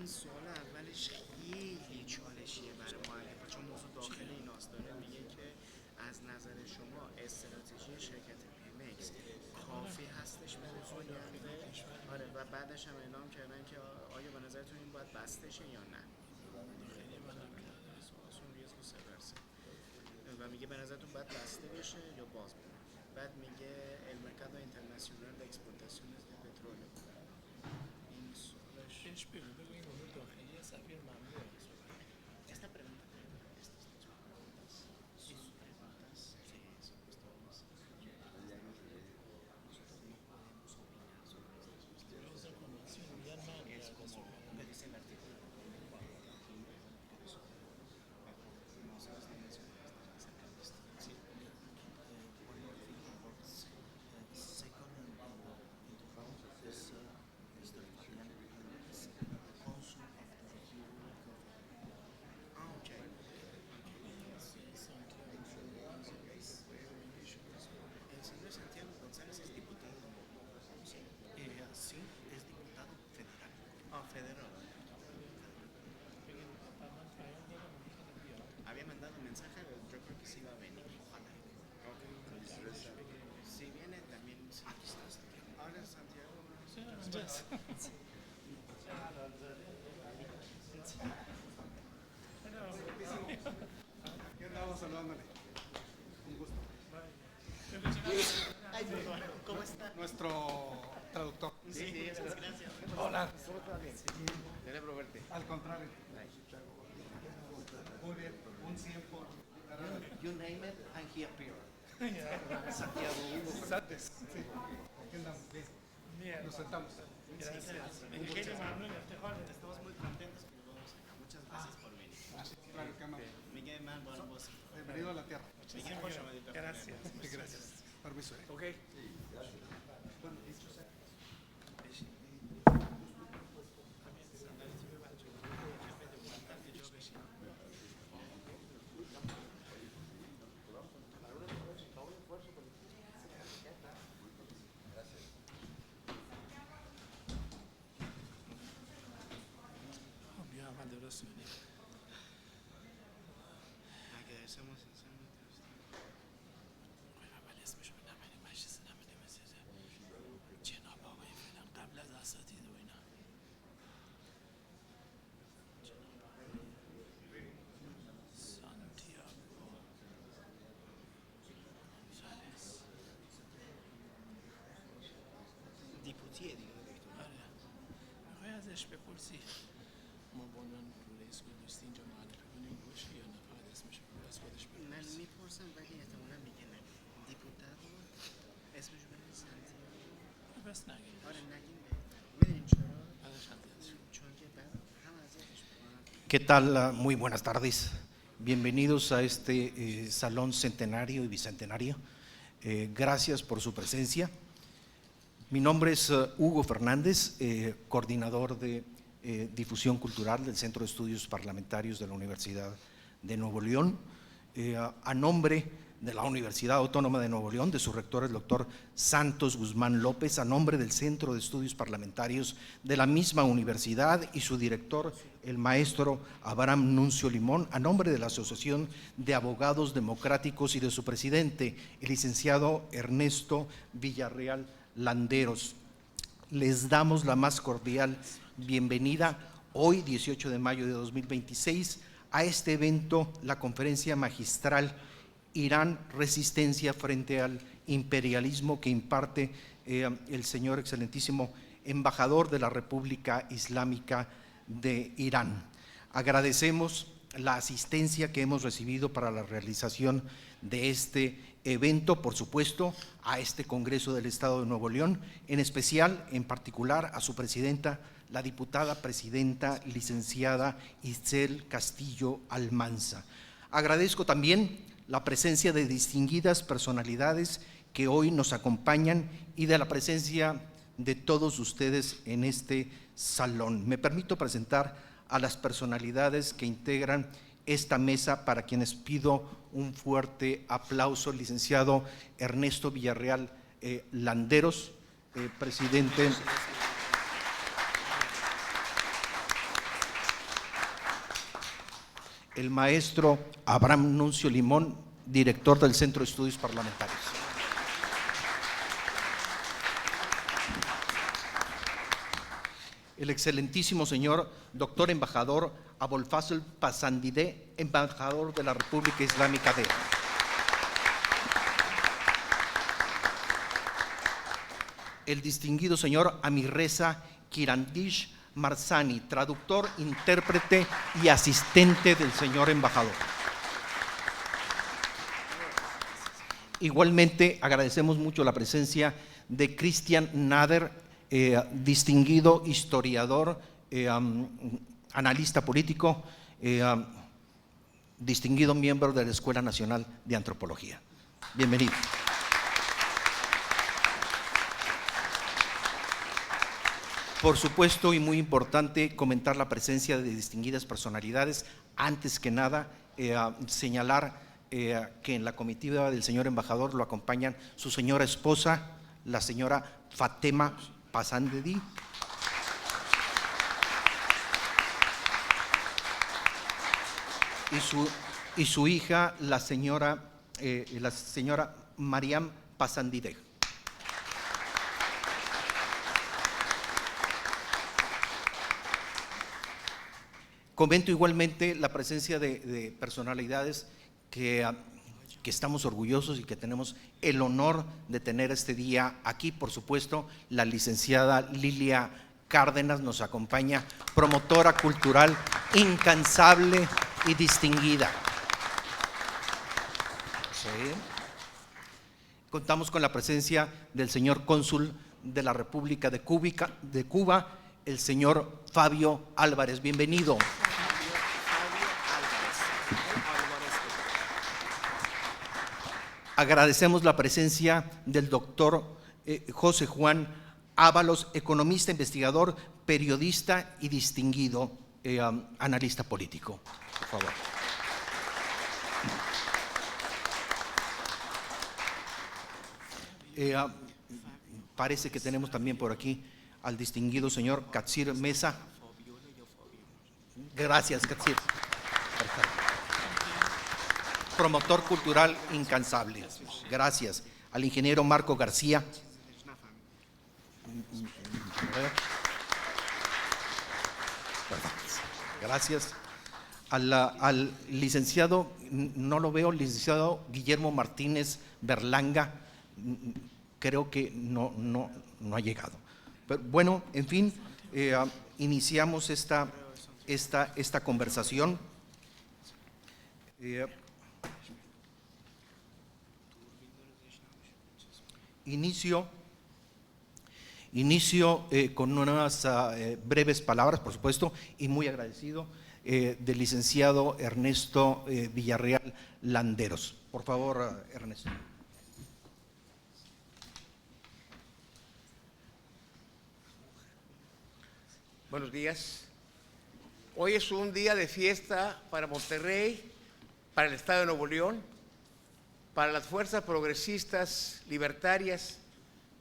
این سوال اولش خیلی چالشیه برای معلم چون موضوع داخل ایناست. داره میگه که از نظر شما استراتژی شرکت پیمکس کافی هستش به حضور گرده؟ آره و بعدش هم اعلام کردن که آیا به نظرتون این باید بسته شه یا نه؟ و میگه به نظرتون باید بسته بشه یا باز بمونه. بعد میگه el mercado internacional de exportaciones de petróleo. این سوالش بهش بگو این امور داخلی سفیر ممنوع esta pregunta estas dos preguntas sus preguntas sí, nosotros no podemos opinar sobre estas cuestiones. esa convención ya no Es como lo que dice el artículo federal. Había mandado un mensaje, yo creo que sí va a venir. Ojalá. Si viene también. Aquí está Santiago. Ahora Santiago. Aquí andamos saludándole. Un gusto. ¿Cómo está? Nuestro traductor. Sí, muchas gracias. Hola. Celebro verte. Al contrario. Muy bien. Un 100 por. You name it and he appeared. Santiago Hugo. Antes. Sí. Aquí andamos. Bien. Nos sentamos. Gracias. Estamos muy contentos que lo vamos acá. Muchas gracias por venir. Claro, qué amable. Miguel Man Barbosa. Bienvenido a la tierra. Miguel Joshua Medita. Gracias. Gracias. Permiso. Ok. Agradecemos sinceramente a usted. دیپوتیه دیگه میخوای ازش بپرسی ما با عنوان رئیس دوستی اینجا معرفی کنیم باشه یا نه فقط اسمش رو از خودش من بپرسی میپرسم ولی احتمالا میگه نه. دیپوتادو اسمش بنویس سانتیاگو. بس نگیم آره نگیم. میدونیم چرا؟ بعدش اذیتش چون که بعد هم اذیتش میکنن. ¿Qué tal? Muy buenas tardes. Bienvenidos a este Salón Centenario y Bicentenario. Gracias por su presencia. Mi nombre es Hugo Fernández, coordinador de difusión cultural del Centro de Estudios Parlamentarios de la Universidad de Nuevo León. A nombre de la Universidad Autónoma de Nuevo León, de su rector, el doctor Santos Guzmán López, a nombre del Centro de Estudios Parlamentarios de la misma universidad y su director, el maestro Abraham Nuncio Limón, a nombre de la Asociación de Abogados Democráticos y de su presidente, el licenciado Ernesto Villarreal Landeros. Les damos la más cordial bienvenida hoy, 18 de mayo de 2026, a este evento, la conferencia magistral Irán, resistencia frente al imperialismo, que imparte el señor excelentísimo embajador de la República Islámica de Irán. Agradecemos la asistencia que hemos recibido para la realización de este evento, por supuesto, a este Congreso del Estado de Nuevo León, en especial, en particular, a su presidenta, la diputada presidenta licenciada Itzel Castillo Almanza. Agradezco también la presencia de distinguidas personalidades que hoy nos acompañan y de la presencia de todos ustedes en este salón. Me permito presentar a las personalidades que integran esta mesa, para quienes pido un fuerte aplauso. El licenciado Ernesto Villarreal Landeros, presidente. el maestro Abraham Nuncio Limón, director del Centro de Estudios Parlamentarios. El excelentísimo señor doctor embajador Abolfazl Pasandideh, embajador de la República Islámica de Irán. El distinguido señor Amirreza Kirandish Marzani, traductor, intérprete y asistente del señor embajador. Igualmente agradecemos mucho la presencia de Christian Nader, distinguido historiador, analista político, distinguido miembro de la Escuela Nacional de Antropología. Bienvenido. Por supuesto, y muy importante, comentar la presencia de distinguidas personalidades. Antes que nada, señalar que en la comitiva del señor embajador lo acompañan su señora esposa, la señora Fatema Pasandideh, y su hija, la señora Mariam Pasandideh. Comento igualmente la presencia de personalidades que estamos orgullosos y que tenemos el honor de tener este día aquí. Por supuesto, la licenciada Lilia Cárdenas nos acompaña, promotora cultural incansable y distinguida. Sí. Contamos con la presencia del señor cónsul de la República de Cuba, el señor Fabio Álvarez. Bienvenido. Agradecemos la presencia del doctor José Juan Ábalos, economista, investigador, periodista y distinguido analista político. Por favor. Parece que tenemos también por aquí al distinguido señor Katsir Mesa. Gracias, Katsir. Promotor cultural incansable. Gracias. Al ingeniero Marco García. Gracias. Al licenciado, no lo veo, licenciado Guillermo Martínez Berlanga, creo que no ha llegado. Pero bueno, en fin, iniciamos esta conversación. Inicio con unas breves palabras, por supuesto, y muy agradecido del licenciado Ernesto Villarreal Landeros. Por favor, Ernesto. Buenos días. Hoy es un día de fiesta para Monterrey, para el Estado de Nuevo León, para las fuerzas progresistas libertarias,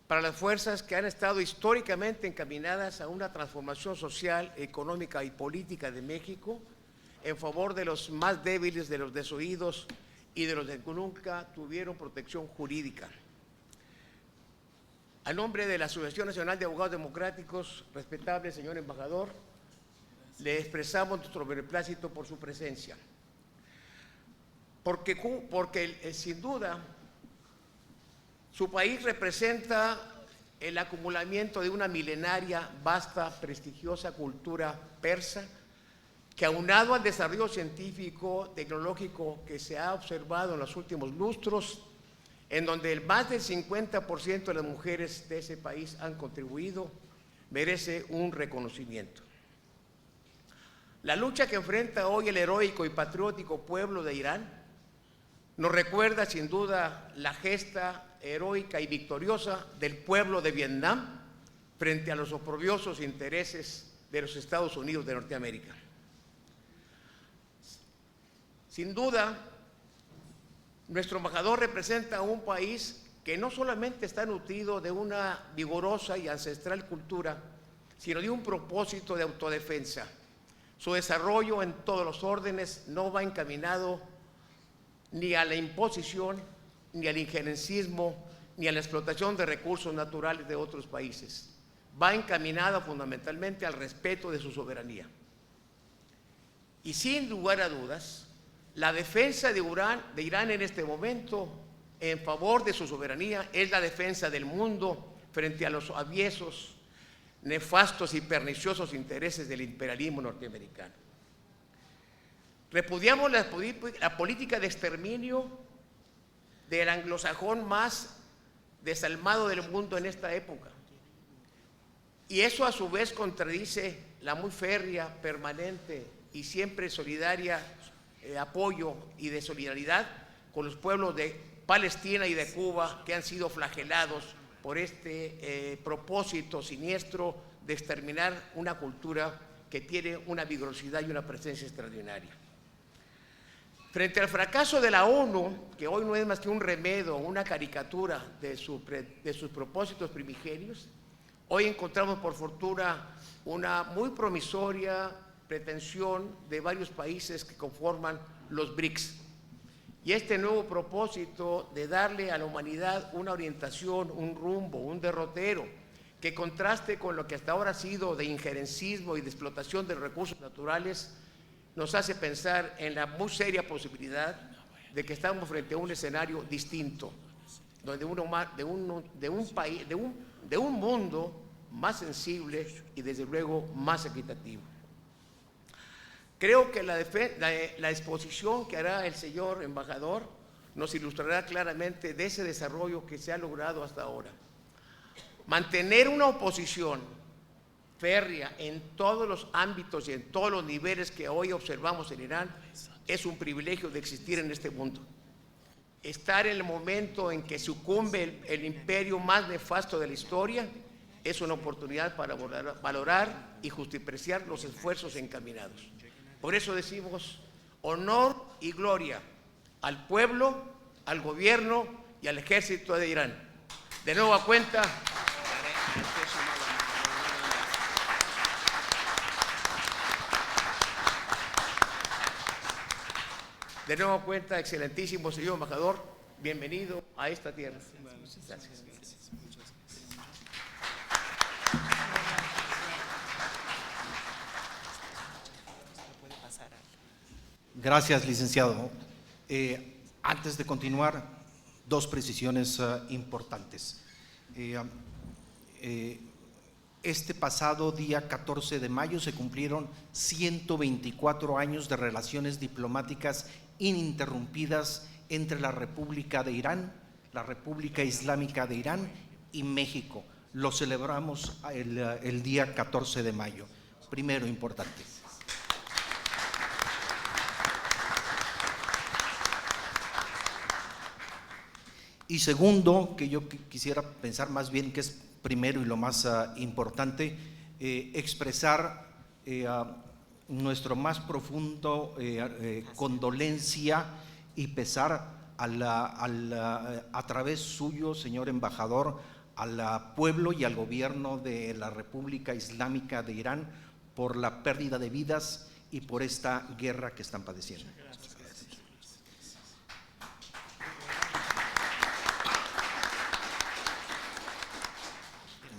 para las fuerzas que han estado históricamente encaminadas a una transformación social, económica y política de México en favor de los más débiles, de los desoídos y de los que nunca tuvieron protección jurídica. A nombre de la Asociación Nacional de Abogados Democráticos, respetable señor embajador, le expresamos nuestro beneplácito por su presencia. Porque sin duda su país representa el acumulamiento de una milenaria, vasta, prestigiosa cultura persa que, aunado al desarrollo científico, tecnológico que se ha observado en los últimos lustros, en donde más del 50% de las mujeres de ese país han contribuido, merece un reconocimiento. La lucha que enfrenta hoy el heroico y patriótico pueblo de Irán nos recuerda sin duda la gesta heroica y victoriosa del pueblo de Vietnam frente a los oprobiosos intereses de los Estados Unidos de Norteamérica. Sin duda, nuestro embajador representa un país que no solamente está nutrido de una vigorosa y ancestral cultura, sino de un propósito de autodefensa. Su desarrollo en todos los órdenes no va encaminado ni a la imposición, ni al injerencismo, ni a la explotación de recursos naturales de otros países. Va encaminada fundamentalmente al respeto de su soberanía. Y sin lugar a dudas, la defensa de Irán en este momento en favor de su soberanía es la defensa del mundo frente a los aviesos, nefastos y perniciosos intereses del imperialismo norteamericano. Repudiamos la política de exterminio del anglosajón más desalmado del mundo en esta época. Y eso a su vez contradice la muy férrea, permanente y siempre solidaria apoyo y de solidaridad con los pueblos de Palestina y de Cuba que han sido flagelados por este propósito siniestro de exterminar una cultura que tiene una vigorosidad y una presencia extraordinaria. Frente al fracaso de la ONU, que hoy no es más que un remedo, una caricatura de sus propósitos primigenios, hoy encontramos por fortuna una muy promisoria pretensión de varios países que conforman los BRICS. Y este nuevo propósito de darle a la humanidad una orientación, un rumbo, un derrotero, que contraste con lo que hasta ahora ha sido de injerencismo y de explotación de recursos naturales, nos hace pensar en la muy seria posibilidad de que estamos frente a un escenario distinto, donde de un mundo más sensible y desde luego más equitativo. Creo que la exposición que hará el señor embajador nos ilustrará claramente de ese desarrollo que se ha logrado hasta ahora. Mantener una oposición férrea en todos los ámbitos y en todos los niveles que hoy observamos en Irán es un privilegio de existir en este mundo. Estar en el momento en que sucumbe el imperio más nefasto de la historia es una oportunidad para valorar y justipreciar los esfuerzos encaminados. Por eso decimos honor y gloria al pueblo, al gobierno y al ejército de Irán. De nuevo a cuenta, excelentísimo señor embajador, bienvenido a esta tierra. Gracias. Gracias, licenciado. Antes de continuar, dos precisiones importantes. Este pasado día 14 de mayo se cumplieron 124 años de relaciones diplomáticas ininterrumpidas entre la República de Irán, la República Islámica de Irán y México. Lo celebramos el día 14 de mayo. Primero, importante. Y segundo, que yo quisiera pensar más bien que es primero y lo más importante, expresar nuestro más profundo condolencia y pesar a través suyo, señor embajador, al pueblo y al gobierno de la República Islámica de Irán por la pérdida de vidas y por esta guerra que están padeciendo.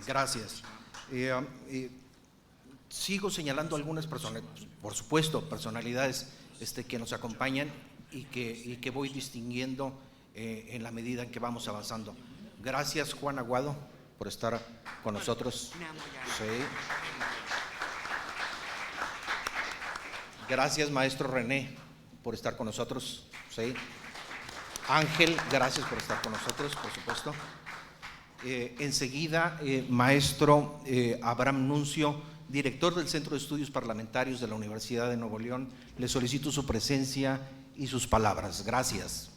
Gracias. Sigo señalando algunas personas, por supuesto, personalidades que nos acompañan y que voy distinguiendo en la medida en que vamos avanzando. Gracias, Juan Aguado, por estar con nosotros. Sí. Gracias, maestro René, por estar con nosotros. Sí. Ángel, gracias por estar con nosotros, por supuesto. Enseguida, maestro Abraham Nuncio, director del Centro de Estudios Parlamentarios de la Universidad de Nuevo León, le solicito su presencia y sus palabras. Gracias.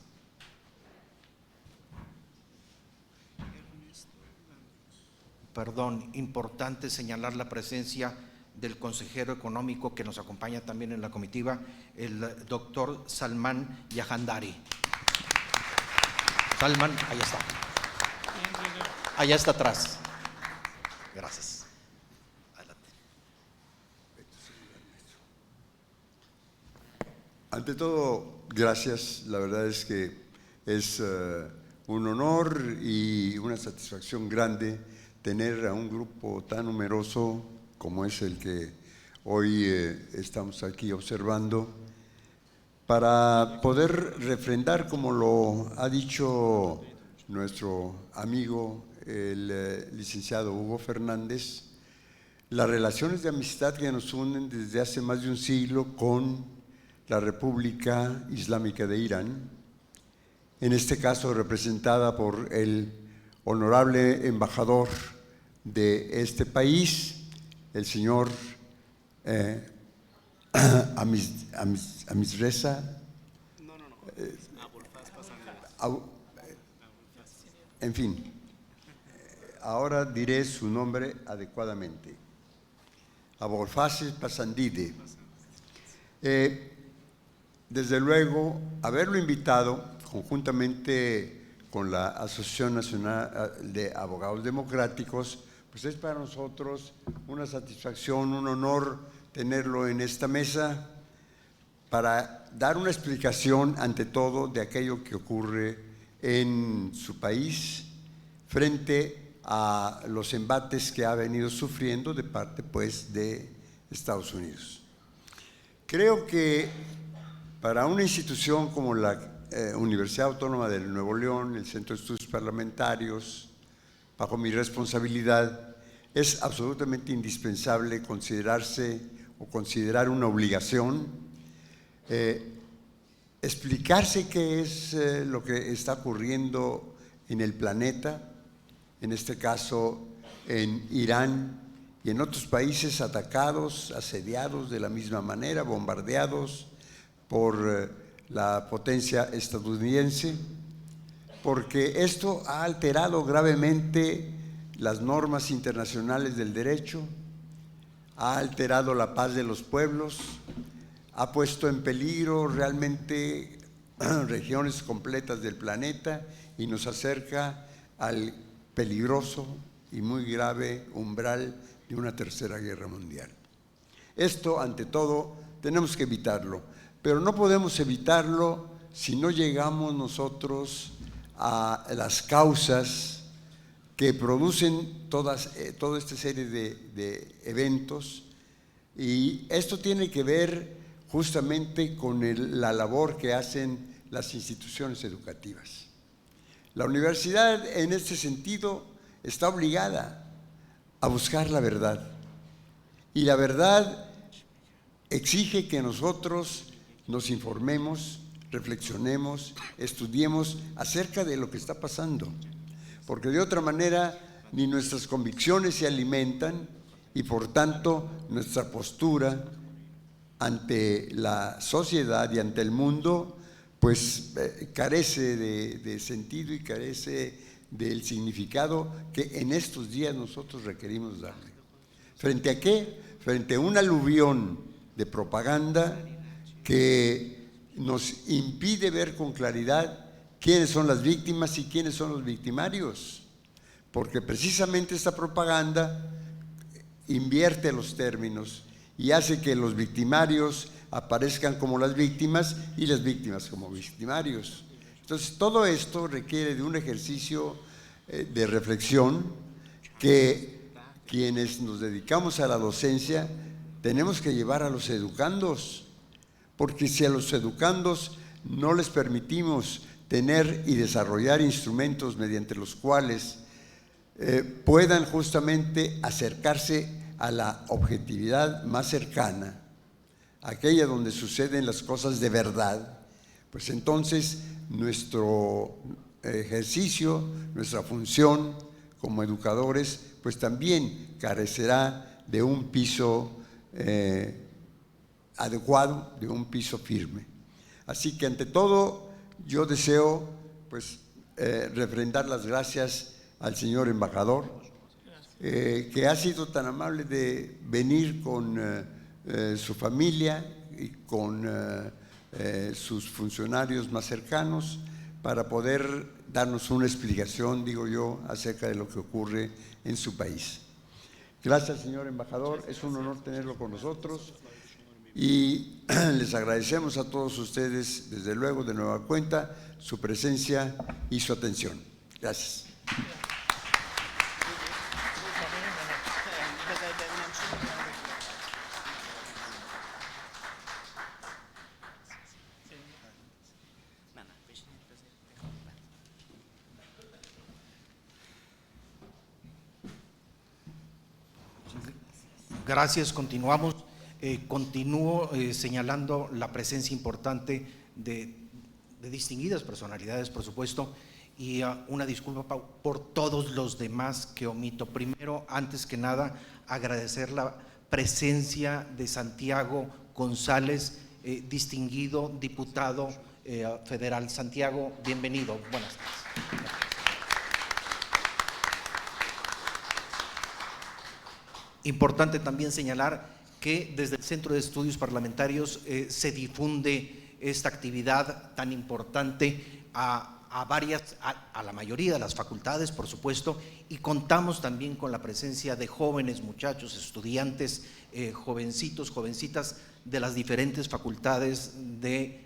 Perdón, importante señalar la presencia del consejero económico que nos acompaña también en la comitiva, el doctor Salman Yahandari. Salman, ahí está. Allá está atrás. Gracias. Adelante. Ante todo, gracias. La verdad es que es un honor y una satisfacción grande tener a un grupo tan numeroso como es el que hoy estamos aquí observando, para poder refrendar, como lo ha dicho nuestro amigo, el licenciado Hugo Fernández, las relaciones de amistad que nos unen desde hace más de un siglo con la República Islámica de Irán, en este caso representada por el honorable embajador de este país, el señor Amisreza. En fin, ahora diré su nombre adecuadamente. Abolfaz Pasandide. Desde luego, haberlo invitado conjuntamente con la Asociación Nacional de Abogados Democráticos, pues es para nosotros una satisfacción, un honor tenerlo en esta mesa para dar una explicación ante todo de aquello que ocurre en su país frente a los embates que ha venido sufriendo de parte pues de Estados Unidos. Creo que para una institución como la Universidad Autónoma de Nuevo León, el Centro de Estudios Parlamentarios, bajo mi responsabilidad, es absolutamente indispensable considerarse o considerar una obligación explicarse qué es lo que está ocurriendo en el planeta, en este caso en Irán y en otros países atacados, asediados de la misma manera, bombardeados por la potencia estadounidense, porque esto ha alterado gravemente las normas internacionales del derecho, ha alterado la paz de los pueblos, ha puesto en peligro realmente regiones completas del planeta y nos acerca al peligroso y muy grave umbral de una tercera guerra mundial. Esto, ante todo, tenemos que evitarlo, pero no podemos evitarlo si no llegamos nosotros a las causas que producen toda esta serie de eventos, y esto tiene que ver justamente con la labor que hacen las instituciones educativas. La universidad, en este sentido, está obligada a buscar la verdad, y la verdad exige que nosotros nos informemos, reflexionemos, estudiemos acerca de lo que está pasando, porque de otra manera ni nuestras convicciones se alimentan y por tanto nuestra postura ante la sociedad y ante el mundo pues carece de sentido y carece del significado que en estos días nosotros requerimos darle. ¿Frente a qué? Frente a un aluvión de propaganda que nos impide ver con claridad quiénes son las víctimas y quiénes son los victimarios, porque precisamente esta propaganda invierte los términos y hace que los victimarios aparezcan como las víctimas y las víctimas como victimarios. Entonces, todo esto requiere de un ejercicio de reflexión que quienes nos dedicamos a la docencia tenemos que llevar a los educandos, porque si a los educandos no les permitimos tener y desarrollar instrumentos mediante los cuales puedan justamente acercarse a la objetividad más cercana, aquella donde suceden las cosas de verdad, pues entonces nuestro ejercicio, nuestra función como educadores, pues también carecerá de un piso adecuado, de un piso firme. Así que ante todo yo deseo pues refrendar las gracias al señor embajador, que ha sido tan amable de venir con su familia y con sus funcionarios más cercanos para poder darnos una explicación, digo yo, acerca de lo que ocurre en su país. Gracias, señor embajador, es un honor tenerlo con nosotros y les agradecemos a todos ustedes, desde luego, de nueva cuenta, su presencia y su atención. Gracias. Gracias, continuamos. Continúo señalando la presencia importante de distinguidas personalidades, por supuesto, y una disculpa por todos los demás que omito. Primero, antes que nada, agradecer la presencia de Santiago González, distinguido diputado federal. Santiago, bienvenido. Buenas tardes. Importante también señalar que desde el Centro de Estudios Parlamentarios se difunde esta actividad tan importante a la mayoría de las facultades, por supuesto, y contamos también con la presencia de jóvenes, muchachos, estudiantes, jovencitos, jovencitas de las diferentes facultades de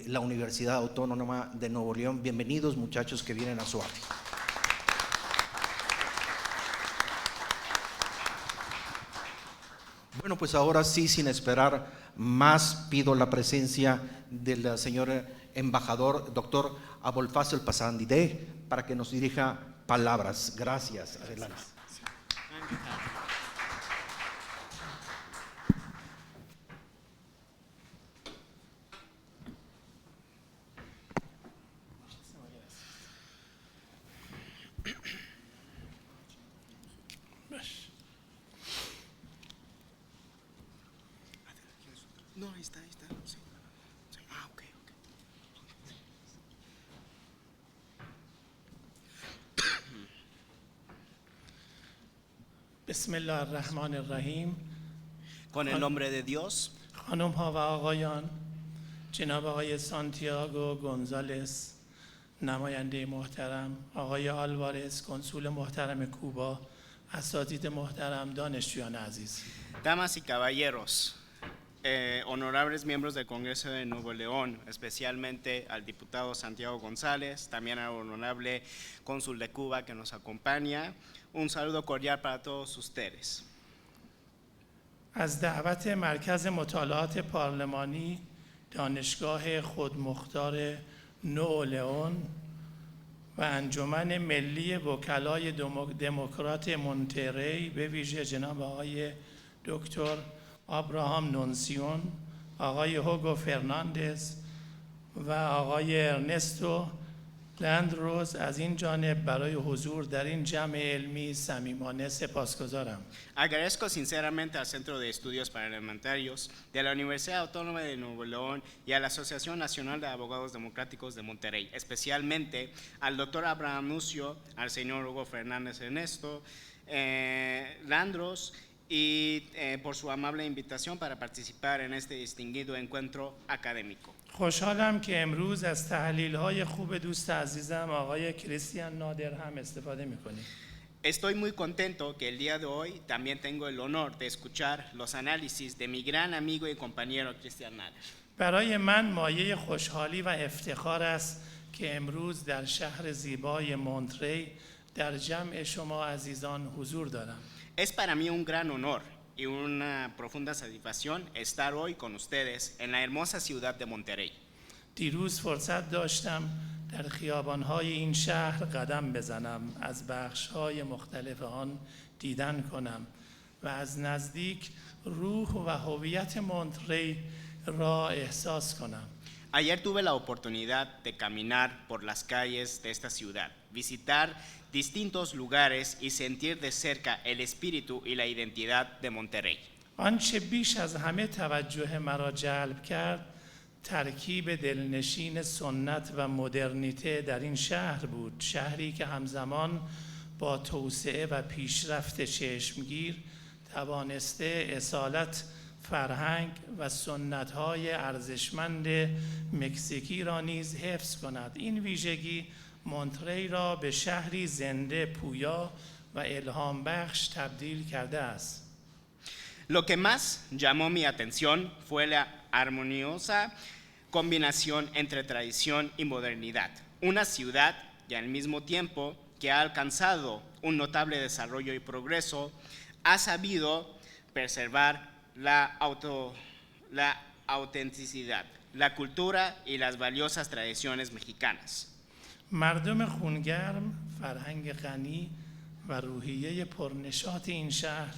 la Universidad Autónoma de Nuevo León. Bienvenidos, muchachos que vienen a su arte. Bueno, pues ahora sí, sin esperar más, pido la presencia del señor embajador, doctor Abolfazl Pasandideh, para que nos dirija palabras. Gracias. Adelante. No, ahí está, sí. Ah, ok. بسم الله الرحمن الرحیم. Con el nombre de Dios, خانم ها و آقایان، جناب آقای سانتیاگو گونزالس نماینده محترم، آقای آلوارز کنسول محترم کوبا، اساتید محترم، دانشجویان عزیز. damas y caballeros, honorables miembros del Congreso de Nuevo León, especialmente al diputado Santiago González, también al honorable cónsul de Cuba que nos acompaña, un saludo cordial para todos ustedes. از دعوت مرکز مطالعات پارلمانی دانشگاه خودمختار نو لئون و انجمن ملی وکلای دموکرات مونتری، به ویژه جناب آقای دکتر آبراهام نونسیون، آقای هوگو فرناندز و آقای ارنستو لندروز از این جانب برای حضور در این جمع علمی صمیمانه سپاسگزارم. Agradezco sinceramente al Centro de Estudios Parlamentarios de la Universidad Autónoma de Nuevo León y a la Asociación Nacional de Abogados Democráticos de Monterrey, especialmente al doctor Abraham Nucio, al señor Hugo Fernández Ernesto, Landros, y por su amable invitación para participar en este distinguido encuentro académico. خوشحالم که امروز از تحلیل‌های خوب دوست عزیزم آقای کریستیان نادر هم استفاده می‌کنیم. Estoy muy contento que el día de hoy también tengo el honor de escuchar los análisis de mi gran amigo y compañero Cristian Nader. برای من مایه خوشحالی و افتخار است که امروز در شهر زیبای مونتری در جمع شما عزیزان حضور دارم. Es para mí un gran honor y una profunda satisfacción estar hoy con ustedes en la hermosa ciudad de Monterrey. دیروز فرصت داشتم در خیابان‌های این شهر قدم بزنم، از بخش‌های مختلف آن دیدن کنم و از نزدیک روح و هویت مونتری را احساس کنم. Ayer tuve la oportunidad de caminar por las calles de esta ciudad, visitar distintos lugares y sentir de cerca el espíritu y la identidad de Monterrey. آنچه بیش از همه توجه مرا جلب کرد ترکیب دلنشین سنت و مدرنیته در این شهر بود، شهری که همزمان با توسعه و پیشرفت چشمگیر توانسته اصالت فرهنگ و سنت‌های ارزشمند مکزیکی را نیز حفظ کند. این ویژگی مونتری را به شهری زنده، پویا و الهام بخش تبدیل کرده است. Lo que más llamó mi atención fue la armoniosa combinación entre tradición y modernidad. Una ciudad que al mismo tiempo que ha alcanzado un notable desarrollo y progreso, ha sabido preservar la autenticidad, la cultura y las valiosas tradiciones mexicanas. مردم خونگرم، فرهنگ غنی و روحیه پرنشاط این شهر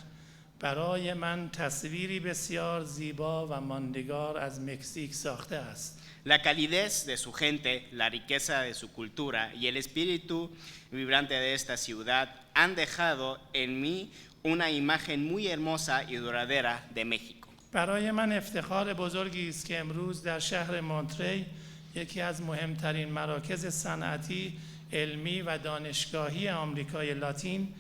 برای من تصویری بسیار زیبا و ماندگار از مکزیک ساخته است. La calidez de su gente, la riqueza de su cultura y el espíritu vibrante de esta ciudad han dejado en mí una imagen muy hermosa y duradera de México. برای من افتخار بزرگی است که امروز در شهر مونتری یکی از مهمترین مراکز صنعتی، علمی و دانشگاهی آمریکای لاتین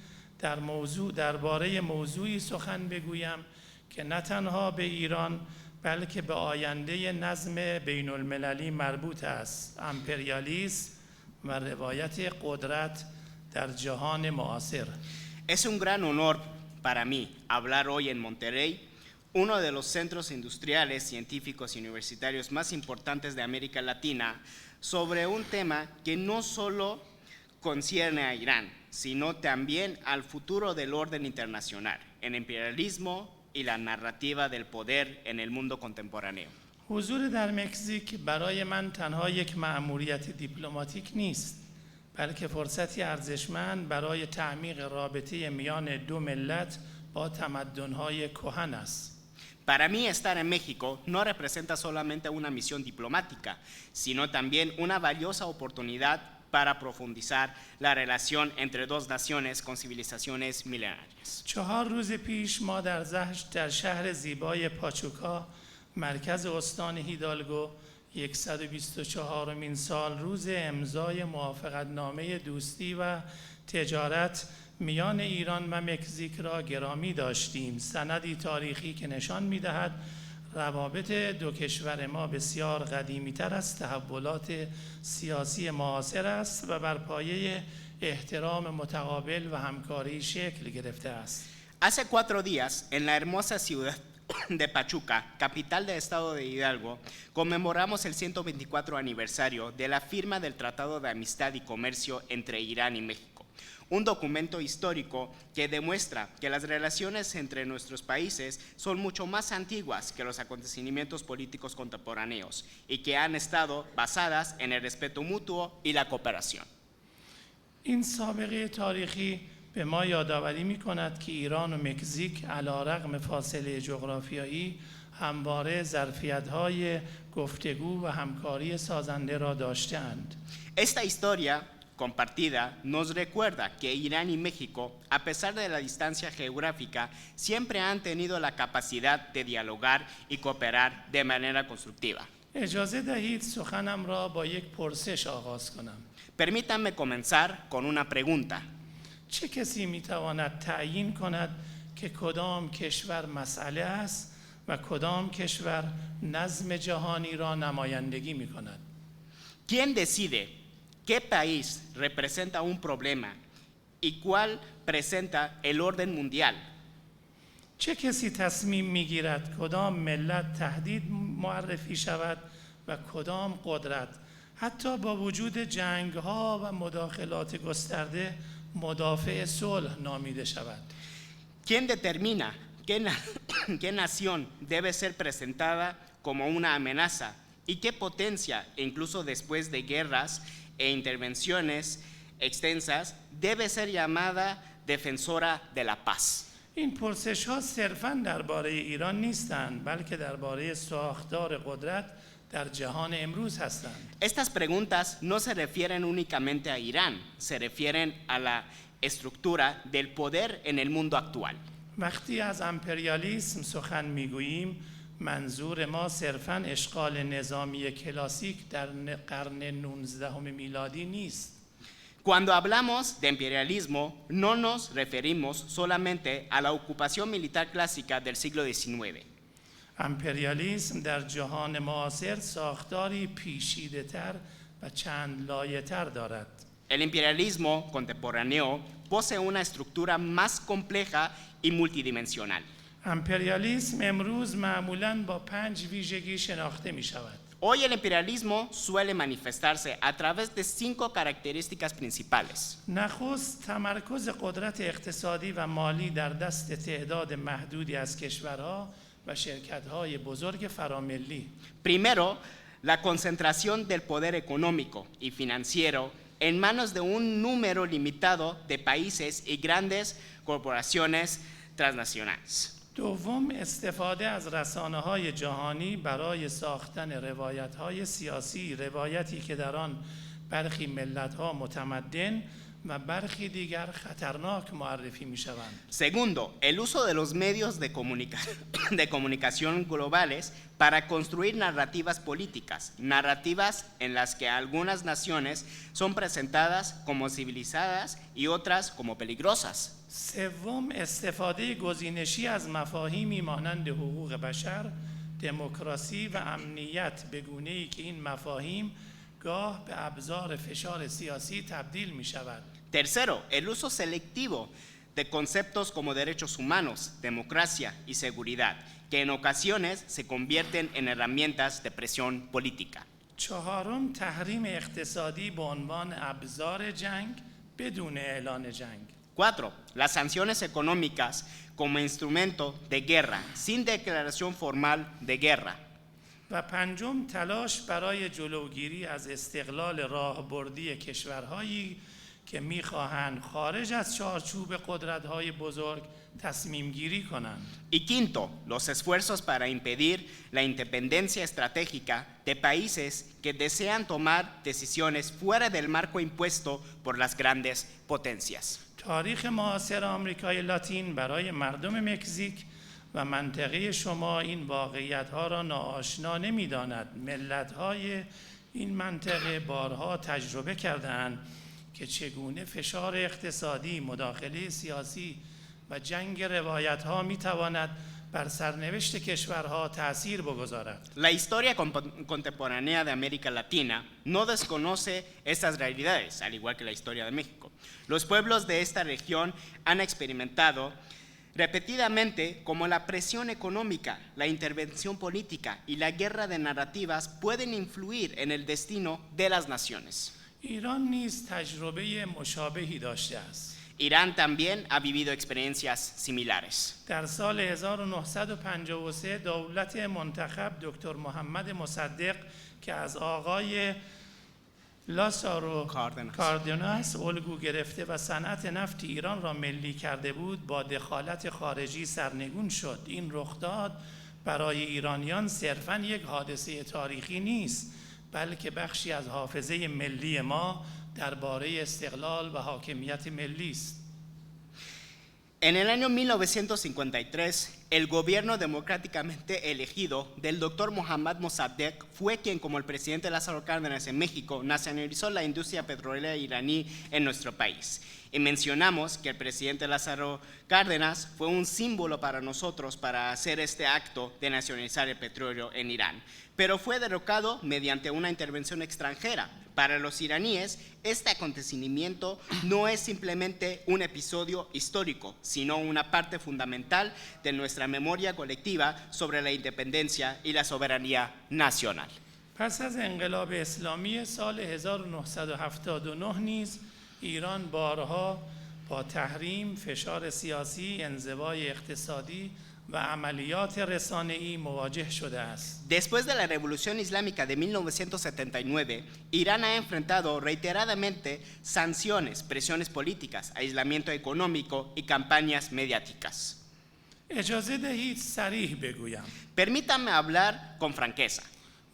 درباره موضوعی سخن بگویم که نه تنها به ایران بلکه به آینده نظم بین المللی مربوط است: امپریالیسم و روایت قدرت در جهان معاصر. Es un gran honor para mí hablar hoy en Monterrey, uno de los centros industriales, científicos y universitarios más importantes de América Latina, sobre un tema que no solo concierne a Irán, sino también al futuro del orden internacional, el imperialismo y la narrativa del poder en el mundo contemporáneo. حضور در مکزیک برای من تنها یک مأموریت دیپلماتیک نیست، بلکه فرصتی ارزشمند برای تعمیق رابطه میان دو ملت با تمدن‌های کهن است. Para mí estar en México no representa solamente una misión diplomática, sino también una valiosa oportunidad para profundizar la relación entre dos naciones con civilizaciones milenarias. 4 روز پیش ما در شهر زیبای پاچوکا، مرکز استان هیدالگو، 124مین سال روز امضای موافقتنامه دوستی و تجارت میان ایران و مکزیک را گرامی داشتیم. سندی تاریخی که نشان می‌دهد روابط دو کشور ما بسیار قدیمی‌تر از تحولات سیاسی معاصر است و بر پایه احترام متقابل و همکاری شکل گرفته است. Hace 4 días, en la hermosa ciudad de Pachuca, capital del estado de Hidalgo, conmemoramos el 124 aniversario de la firma del Tratado de Amistad y Comercio entre Irán y México, un documento histórico que demuestra que las relaciones entre nuestros países son mucho más antiguas que los acontecimientos políticos contemporáneos y que han estado basadas en el respeto mutuo y la cooperación. این سابقه تاریخی به ما یادآوری می‌کند که ایران و مکزیک علیرغم فاصله جغرافیایی همواره ظرفیت‌های گفتگو و همکاری سازنده را داشته‌اند. Esta historia compartida nos recuerda que Irán y México, a pesar de la distancia geográfica, siempre han tenido la capacidad de dialogar y cooperar de manera constructiva. اجازه دهید سخنم را با یک پرسش آغاز کنم. Permítanme comenzar con una pregunta. چه کسی میتواند تعیین کند که کدام کشور مسئله است و کدام کشور نظم جهانی را نمایندگی میکند؟ ¿Quién decide qué país representa un problema y cuál presenta el orden mundial? چه کسی تصمیم میگیرد کدام ملت تهدید معرفی شود و کدام قدرت حتی با وجود جنگ‌ها و مداخلات گسترده مدافع صلح نامیده شود؟ ¿Quién determina qué nación debe ser presentada como una amenaza y qué potencia, incluso después de guerras e intervenciones extensas, debe ser llamada defensora de la paz? این پرسش‌ها صرفاً درباره ایران نیستند، بلکه درباره ساختار قدرت در جهان امروز هستند. Estas preguntas no se refieren únicamente a Irán, se refieren a la estructura del poder en el mundo actual. وقتی از امپریالیسم سخن میگوییم، منظور ما صرفاً اشغال نظامی کلاسیک در قرن 19 میلادی نیست. Cuando hablamos de imperialismo, no nos referimos solamente a la ocupación militar clásica del siglo XIX. امپریالیسم در جهان معاصر ساختاری پیچیده‌تر و چند لایه‌تر دارد. El imperialismo contemporáneo posee una estructura más compleja y multidimensional. امپریالیسم امروز معمولاً با 5 ویژگی شناخته می شود. Hoy el imperialismo suele manifestarse a través de 5 características principales. نخست تمرکز قدرت اقتصادی و مالی در دست تعداد محدودی از کشورها و شرکت‌های بزرگ فراملی. Primero, la concentración del poder económico y financiero en manos de un número limitado de países y grandes corporaciones transnacionales. دوم، استفاده از رسانه‌های جهانی برای ساختن روایت‌های سیاسی، روایتی که در آن برخی ملت‌ها متمدن و برخی دیگر خطرناک معرفی می‌شوند. Segundo, el uso de los medios de comunicación globales para construir narrativas políticas, narrativas en las que algunas naciones son presentadas como civilizadas y otras como peligrosas. سوم، استفاده گزینشی از مفاهیمی مانند حقوق بشر، دموکراسی و امنیت به گونه‌ای که این مفاهیم گاه به ابزار فشار سیاسی تبدیل می‌شود. Tercero, el uso selectivo de conceptos como derechos humanos, democracia y seguridad, que en ocasiones se convierten en herramientas de presión política. چهارم، تحریم اقتصادی به عنوان ابزار جنگ بدون اعلان جنگ. 4. Las sanciones económicas como instrumento de guerra, sin declaración formal de guerra. و پنجم، تلاش برای جلوگیری از استقلال راهبردی کشورهایی که می‌خواهند خارج از چارچوب قدرت‌های بزرگ تصمیم گیری کنند. Y quinto, los esfuerzos para impedir la independencia estratégica de países que desean tomar decisiones fuera del marco impuesto por las grandes potencias. تاریخ معاصر آمریکای لاتین برای مردم مکزیک و منطقه شما این واقعیت‌ها را ناآشنا نمی‌داند. ملت‌های این منطقه بارها تجربه کرده‌اند که چگونه فشار اقتصادی، مداخله سیاسی و جنگ روایت‌ها می‌تواند بر سرنوشت کشورها تأثیر بگذارد. La historia contemporánea de América Latina no desconoce estas realidades, al igual que la historia de México. Los pueblos de esta región han experimentado repetidamente cómo la presión económica, la intervención política y la guerra de narrativas pueden influir en el destino de las naciones. ایران نیز تجربه مشابهی داشته است. Irán también ha vivido experiencias similares. در سال 1953 دولت منتخب دکتر محمد مصدق که از آقای لاسارو کاردیناس الگو گرفته و صنعت نفت ایران را ملی کرده بود، با دخالت خارجی سرنگون شد. این رخداد برای ایرانیان صرفاً یک حادثه تاریخی نیست، بلکه بخشی از حافظه ملی ما درباره استقلال و حاکمیت ملی است. En el año 1953, el gobierno democráticamente elegido del doctor Mohammad Mossadegh fue quien, como el presidente Lázaro Cárdenas en México, nacionalizó la industria petrolera iraní en nuestro país. Y mencionamos que el presidente Lázaro Cárdenas fue un símbolo para nosotros para hacer este acto de nacionalizar el petróleo en Irán, pero fue derrocado mediante una intervención extranjera. Para los iraníes, este acontecimiento no es simplemente un episodio histórico, sino una parte fundamental de nuestra memoria colectiva sobre la independencia y la soberanía nacional. پس از انقلاب اسلامی سال 1979 نیز ایران بارها با تحریم، فشار سیاسی، انزوای اقتصادی و عملیات رسانه‌ای مواجه شده است. Después de la Revolución Islámica de 1979, Irán ha enfrentado reiteradamente sanciones, presiones políticas, aislamiento económico y campañas mediáticas. اجازه دهید صریح بگویم. Permítame hablar con franqueza.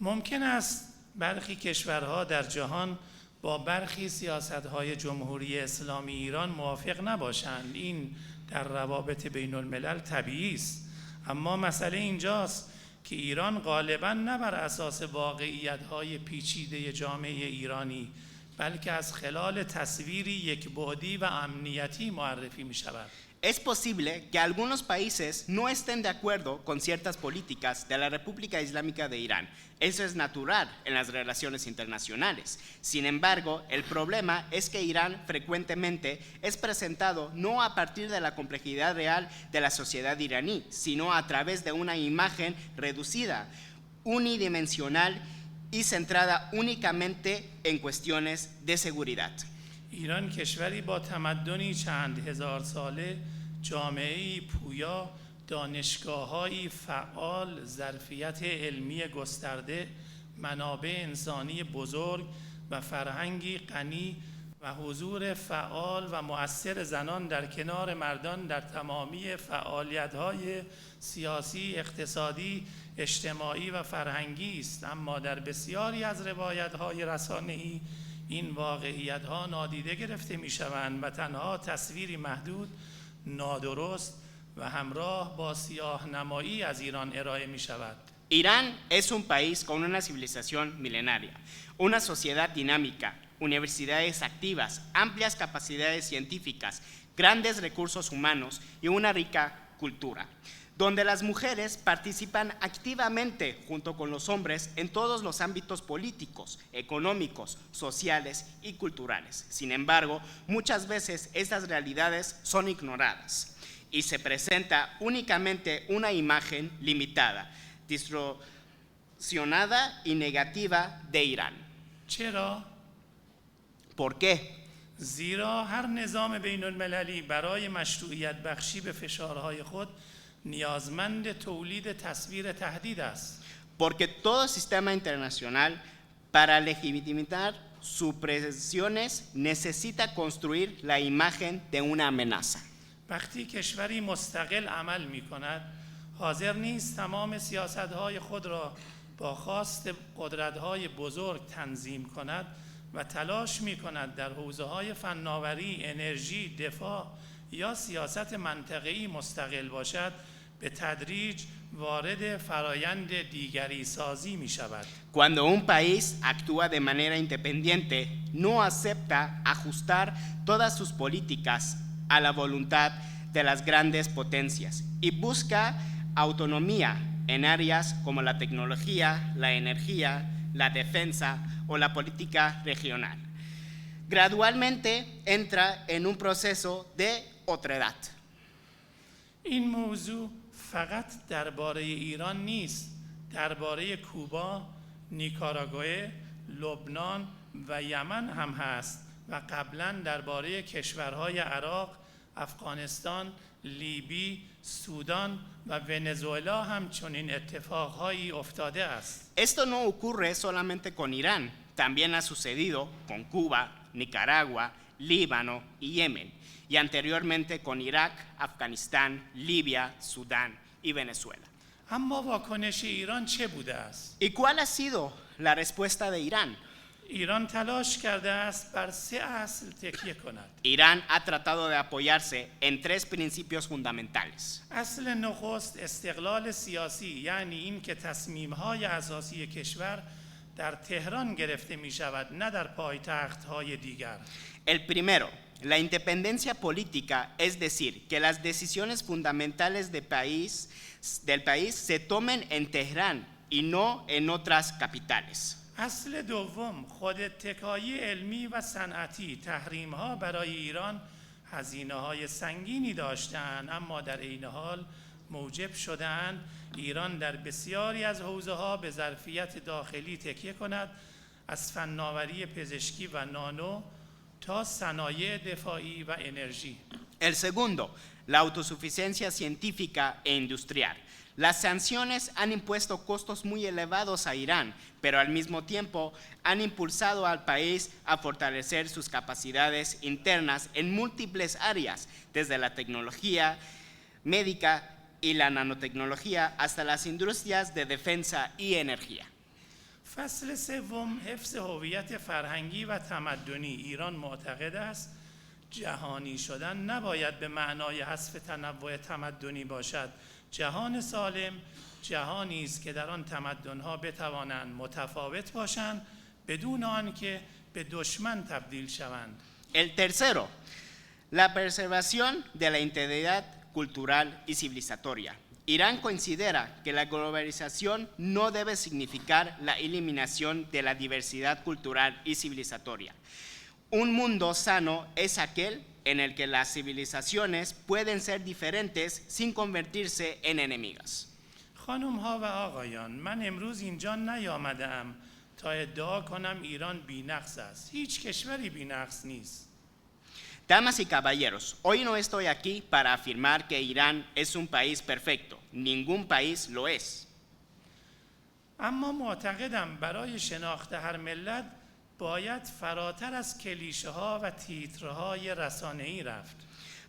ممکن است برخی کشورها در جهان با برخی سیاست‌های جمهوری اسلامی ایران موافق نباشند. این در روابط بین الملل طبیعی است. اما مسئله اینجاست که ایران غالباً نه بر اساس واقعیت‌های پیچیده جامعه ایرانی، بلکه از خلال تصویری یکبعدی و امنیتی معرفی می‌شود. Es posible que algunos países no estén de acuerdo con ciertas políticas de la República Islámica de Irán. Eso es natural en las relaciones internacionales. Sin embargo, el problema es que Irán frecuentemente es presentado no a partir de la complejidad real de la sociedad iraní, sino a través de una imagen reducida, unidimensional y centrada únicamente en cuestiones de seguridad. ایران کشوری با تمدنی چند هزار ساله، جامعه‌ای پویا، دانشگاه‌هایی فعال، ظرفیت علمی گسترده، منابع انسانی بزرگ و فرهنگی غنی و حضور فعال و مؤثر زنان در کنار مردان در تمامی فعالیت‌های سیاسی، اقتصادی، اجتماعی و فرهنگی است. اما در بسیاری از روایت‌های رسانه‌ای این واقعیت‌ها نادیده گرفته می‌شوند و تنها تصویری محدود، نادرست و همراه با سیاه‌نمایی از ایران ارائه می‌شود. Irán es un país con una civilización milenaria, una sociedad dinámica, universidades activas, amplias capacidades científicas, grandes recursos humanos y una rica cultura, donde las mujeres participan activamente junto con los hombres en todos los ámbitos políticos, económicos, sociales y culturales. Sin embargo, muchas veces estas realidades son ignoradas y se presenta únicamente una imagen limitada, distorsionada y negativa de Irán. چرا؟ ¿Por qué? زیرا هر نظام بین المللی برای مشروعیت بخشی به فشارهای خود نیازمند تولید تصویر تهدید است. Porque todo sistema internacional, para legitimar sus presiones, necesita construir la imagen de una amenaza. وقتی کشوری مستقل عمل می کند، حاضر نیست تمام سیاستهای خود را با خواست قدرت‌های بزرگ تنظیم کند و تلاش می کند در حوزه‌های فناوری، انرژی، دفاع یا سیاست منطقه‌ای مستقل باشد، به تدریج وارد فرایند دیگری سازی می شود. Cuando un país actúa de manera independiente, no acepta ajustar todas sus políticas a la voluntad de las grandes potencias y busca autonomía en áreas como la tecnología, la energía, la defensa o la política regional. Gradualmente entra en un proceso de otredad. این موضوع فقط درباره ایران نیست، درباره کوبا، نیکاراگوئه، لبنان و یمن هم هست و قبلا درباره کشورهای عراق، افغانستان، لیبی، سودان و ونزوئلا هم چنین اتفاقهایی افتاده است. Esto no ocurre solamente con Irán, también ha sucedido con Cuba, Nicaragua, Líbano y Yemen, y anteriormente con Irak, Afganistán, Libia, Sudán y Venezuela. اما واکنش ایران چه بوده است؟ ¿Y cuál ha sido la respuesta de Irán? ایران تلاش کرده است بر 3 اصل تکیه کند. Irán ha tratado de apoyarse en 3 principios fundamentales. اصل نخست استقلال سیاسی، یعنی این که تصمیم‌های اساسی کشور در تهران گرفته می‌شود، نه در پایتخت‌های دیگر. El primero, la independencia política, es decir, que las decisiones fundamentales del país se tomen en Teherán y no en otras capitales. اصل دوم، خوداتکایی علمی و صنعتی. تحریم‌ها برای ایران هزینه‌های سنگینی داشتند، اما در عین حال موجب شدند ایران در بسیاری از حوزه‌ها به ظرفیت داخلی تکیه کند، از فناوری پزشکی و نانو تا صنایع دفاعی و انرژی. El segundo, la autosuficiencia científica e industrial. Las sanciones han impuesto costos muy elevados a Irán, pero al mismo tiempo han impulsado al país a fortalecer sus capacidades internas en múltiples áreas, desde la tecnología médica y la nanotecnología hasta las industrias de defensa y energía. فصل سوم، حفظ هویت فرهنگی و تمدنی. ایران معتقد است جهانی شدن نباید به معنای حذف تنوع تمدنی باشد. جهان سالم جهانی است که در آن تمدن‌ها بتوانند متفاوت باشند بدون آنکه به دشمن تبدیل شوند. El tercero, La preservación de la integridad cultural y civilizatoria. Irán considera que la globalización no debe significar la eliminación de la diversidad cultural y civilizatoria. Un mundo sano es aquel en el que las civilizaciones pueden ser diferentes sin convertirse en enemigas. خانم ها و آقایان، من امروز اینجا نیامدم تا ادعا کنم ایران بی‌نقص است. هیچ کشوری بی‌نقص نیست. Damas y caballeros, hoy no estoy aquí para afirmar que Irán es un país perfecto. Ningún país lo es. اما معتقدم برای شناخت هر ملت باید فراتر از کلیشه ها و تیترهای رسانه‌ای رفت.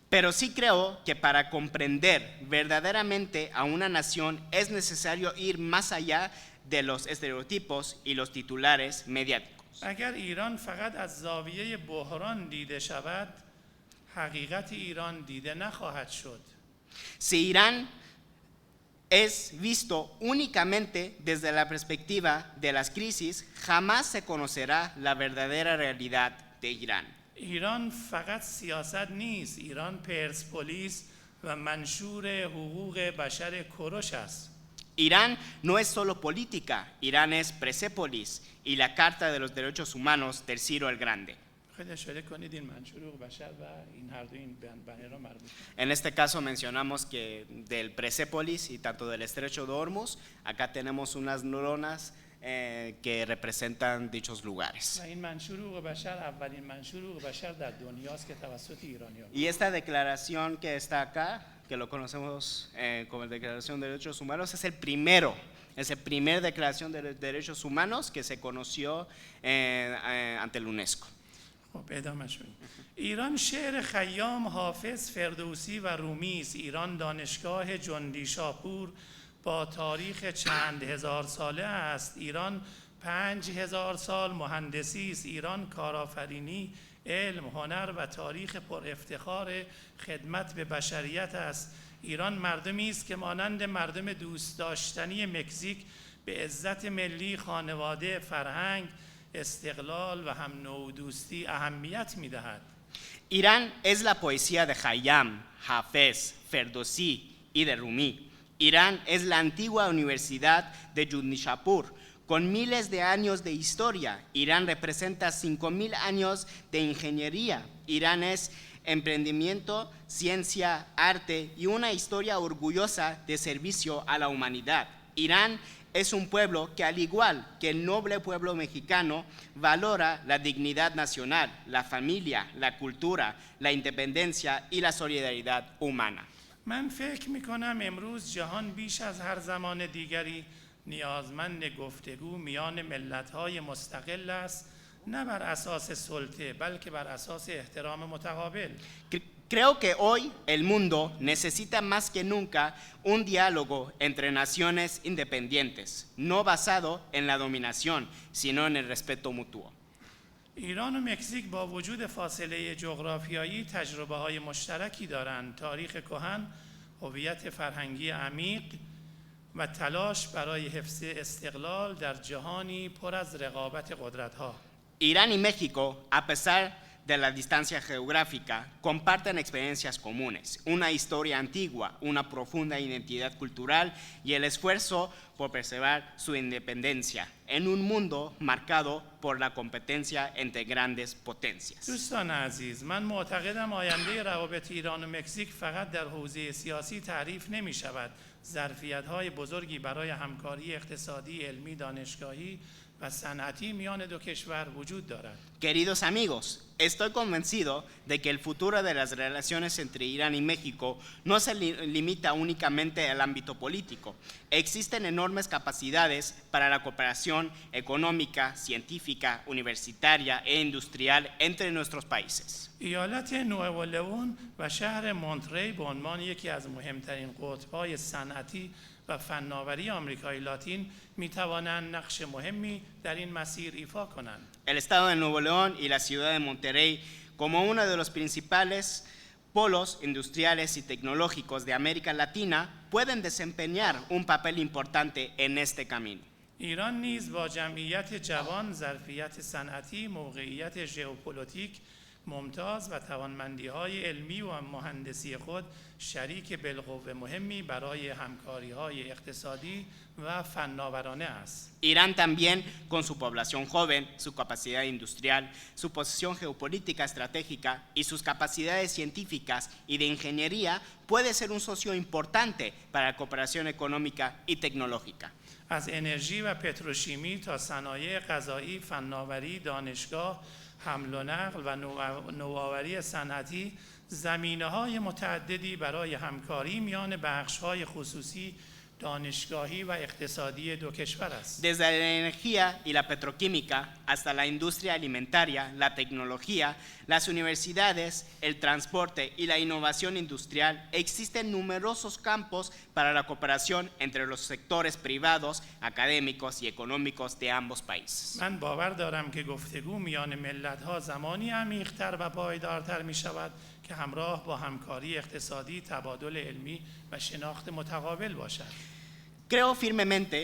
Pero sí creo que para comprender verdaderamente a una nación es necesario ir más allá de los estereotipos y los titulares mediáticos. اگر ایران فقط از زاویه بحران دیده شود، حقیقت ایران دیده نخواهد شد. Si Irán es visto únicamente desde la perspectiva de las crisis, jamás se conocerá la verdadera realidad de Irán. ایران فقط سیاست نیست، ایران پرسپولیس و منشور حقوق بشر کوروش است. Irán no es solo política, Irán es Persépolis y la Carta de los Derechos Humanos del Ciro el Grande. خیلی اشاره کنید این منشور حقوق بشر و این هر دو این بنرها مربوط. En este caso mencionamos que del Persépolis y tanto del Estrecho de Hormuz, acá tenemos unas lonas que representan dichos lugares. و این منشور حقوق بشر اولین منشور حقوق بشر در دنیاست که توسط ایرانی‌ها. Y esta declaración que está acá, que lo conocemos como Declaración de Derechos Humanos, es el primer declaración de derechos humanos que se conoció ante el UNESCO. خب ادامه‌ش بدیم. ایران شعر خیام، حافظ، فردوسی و رومی است. ایران دانشگاه جندی شاپور با تاریخ چند هزار ساله است. ایران 5000 سال مهندسی است. ایران کارآفرینی، علم، هنر و تاریخ پر افتخار خدمت به بشریت است. ایران مردمی است که مانند مردم دوست داشتنی مکزیک به عزت ملی، خانواده، فرهنگ، استقلال و هم نوع دوستی اهمیت می‌دهد. Irán es la poesía de Khayyam, Hafez, Ferdowsi y de Rumi. Irán es la antigua universidad de Yundishapur, con miles de años de historia. Irán representa 5000 años de ingeniería. Irán es emprendimiento, ciencia, arte y una historia orgullosa de servicio a la humanidad. Irán es un pueblo que, al igual que el noble pueblo mexicano, valora la dignidad nacional, la familia, la cultura, la independencia y la solidaridad humana. من فکر می‌کنم امروز جهان بیش از هر زمان دیگری نیازمند گفتگو میان ملت‌های مستقل است، نه بر اساس سلطه بلکه بر اساس احترام متقابل. Creo que hoy el mundo necesita más que nunca un diálogo entre naciones independientes, no basado en la dominación, sino en el respeto mutuo. ایران و مکزیک با وجود فاصله جغرافیایی تجربه‌های مشترکی دارند. تاریخ کهن، هویت فرهنگی عمیق و تلاش برای حفظ استقلال در جهانی پر از رقابت قدرت‌ها. Irán y México, a pesar de la distancia geográfica, comparten experiencias comunes, una historia antigua, una profunda identidad cultural y el esfuerzo por preservar su independencia en un mundo marcado por la competencia entre grandes potencias. دوستان عزیز، من معتقدم آینده روابط ایران و مکزیک فقط در حوزه سیاسی تعریف نمی شود. ظرفیت‌های بزرگی برای همکاری اقتصادی، علمی، دانشگاهی و صنعتی میان دو کشور وجود دارد. Queridos amigos, estoy convencido de que el futuro de las relaciones entre Irán y México no se limita únicamente al ámbito político. Existen enormes capacidades para la cooperación económica, científica, universitaria e industrial entre nuestros países. ایالت نوئو لئون و شهر مونتری به عنوان یکی از مهمترین قطب‌های صنعتی و فناوری آمریکای لاتین می‌توانند نقش مهمی در این مسیر ایفا کنند. El estado de Nuevo León y la ciudad de Monterrey, como uno de los principales polos industriales y tecnológicos de América Latina, pueden desempeñar un papel importante en este camino. ایران نیز با جمعیت جوان، ظرفیت صنعتی، موقعیت ژئوپلیتیک ممتاز و توانمندی‌های علمی و مهندسی خود شریک بالقوه مهمی برای همکاری‌های اقتصادی و فناورانه است. Irán también, con su población joven, su capacidad industrial, su posición geopolítica estratégica y sus capacidades científicas y de ingeniería, puede ser un socio importante para la cooperación económica y tecnológica. از انرژی و پتروشیمی تا صنایع غذایی، فناوری، دانشگاه، حمل و نقل و نوآوری صنعتی، زمینه‌های متعددی برای همکاری میان بخش‌های خصوصی، دانشگاهی و اقتصادی دو کشور است. Desde la energía y la petroquímica hasta la industria alimentaria, la tecnología, las universidades, el transporte y la innovación industrial, existen numerosos campos para la cooperación entre los sectores privados, académicos y económicos de ambos países. من باور دارم که گفتگو میان ملت‌ها زمانی عمیق‌تر و پایدارتر می‌شود که همراه با همکاری اقتصادی، تبادل علمی و شناخت متقابل باشد. Creo firmemente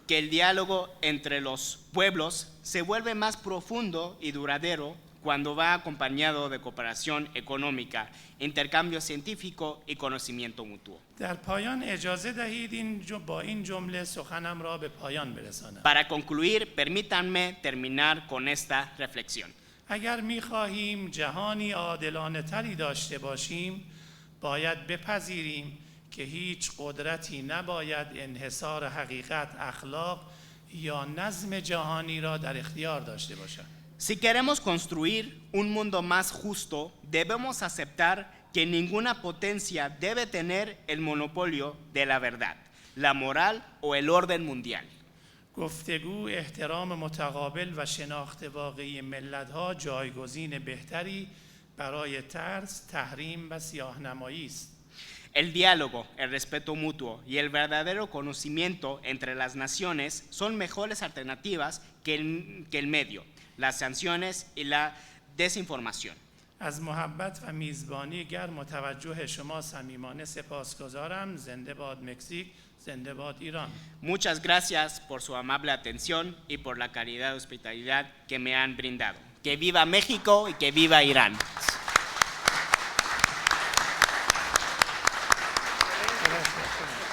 que el diálogo entre los pueblos se vuelve más profundo y duradero cuando va acompañado de cooperación económica, intercambio científico y conocimiento mutuo. در پایان اجازه دهید با این جمله سخنم را به پایان برسانم. Para concluir, permítanme terminar con esta reflexión. اگر می‌خواهیم جهانی عادلانه تری داشته باشیم، باید بپذیریم که هیچ قدرتی نباید انحصار حقیقت، اخلاق یا نظم جهانی را در اختیار داشته باشد. Si queremos construir un mundo más justo, debemos aceptar que ninguna potencia debe tener el monopolio de la verdad, la moral o el orden mundial. گفتگو، احترام متقابل و شناخت واقعی ملت‌ها جایگزین بهتری برای ترس، تحریم و سیاه‌نمایی است. El diálogo, el respeto mutuo y el verdadero conocimiento entre las naciones son mejores alternativas que el medio, las sanciones y la desinformación. از محبت و میزبانی گرم و توجه شما صمیمانه سپاسگزارم. زنده باد مکزیک، زنده باد ایران. Muchas gracias por su amable atención y por la calidad de hospitalidad que me han brindado. Que viva México y que viva Irán.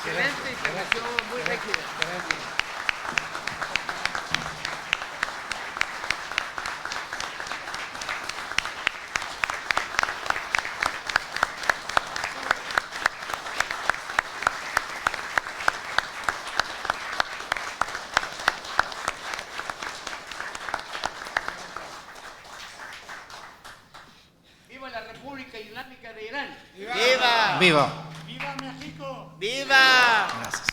Excelente intervención, muy rígida. Viva la República Islámica de Irán. ¡Viva! Viva. ¡Viva México! ¡Viva! Gracias.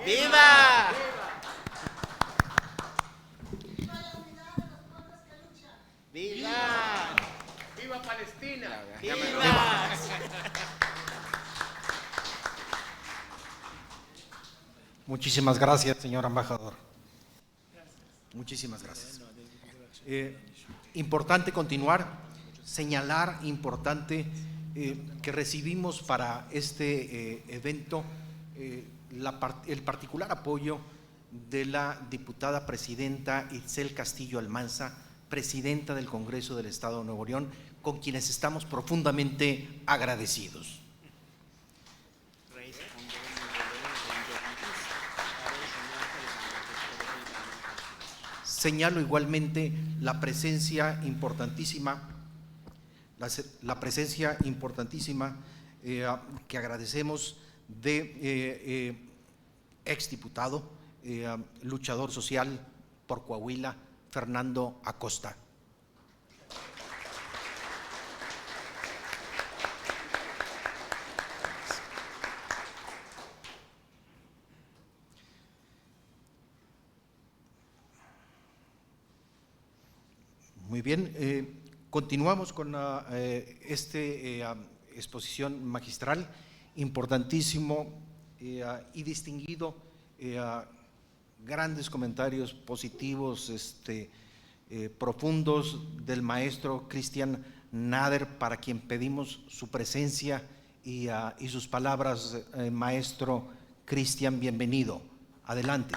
¡Viva! ¡Viva! Viva Palestina. ¡Viva! Muchísimas gracias, señor embajador. Muchísimas gracias. Importante continuar, señalar, importante que recibimos para este evento el particular apoyo de la diputada presidenta Itzel Castillo Almanza, presidenta del Congreso del Estado de Nuevo León, con quienes estamos profundamente agradecidos. Señalo igualmente la presencia importantísima, que agradecemos de exdiputado, luchador social por Coahuila, Fernando Acosta. Muy bien, continuamos con esta exposición magistral, importantísimo y distinguido, grandes comentarios positivos, profundos del maestro Cristian Nader, para quien pedimos su presencia y sus palabras. Maestro Cristian, bienvenido. Adelante.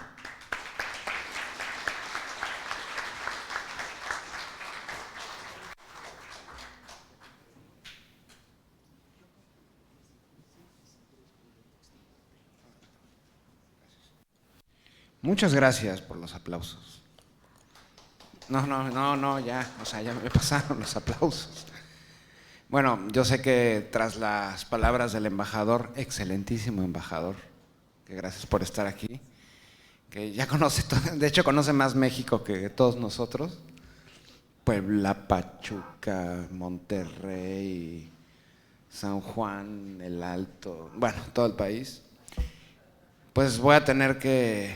Muchas gracias por los aplausos. No, ya, o sea, ya me pasaron los aplausos. Bueno, yo sé que tras las palabras del embajador, excelentísimo embajador, que gracias por estar aquí, que ya conoce, de hecho conoce más México que todos nosotros, Puebla, Pachuca, Monterrey, San Juan, El Alto, bueno, todo el país, pues voy a tener que,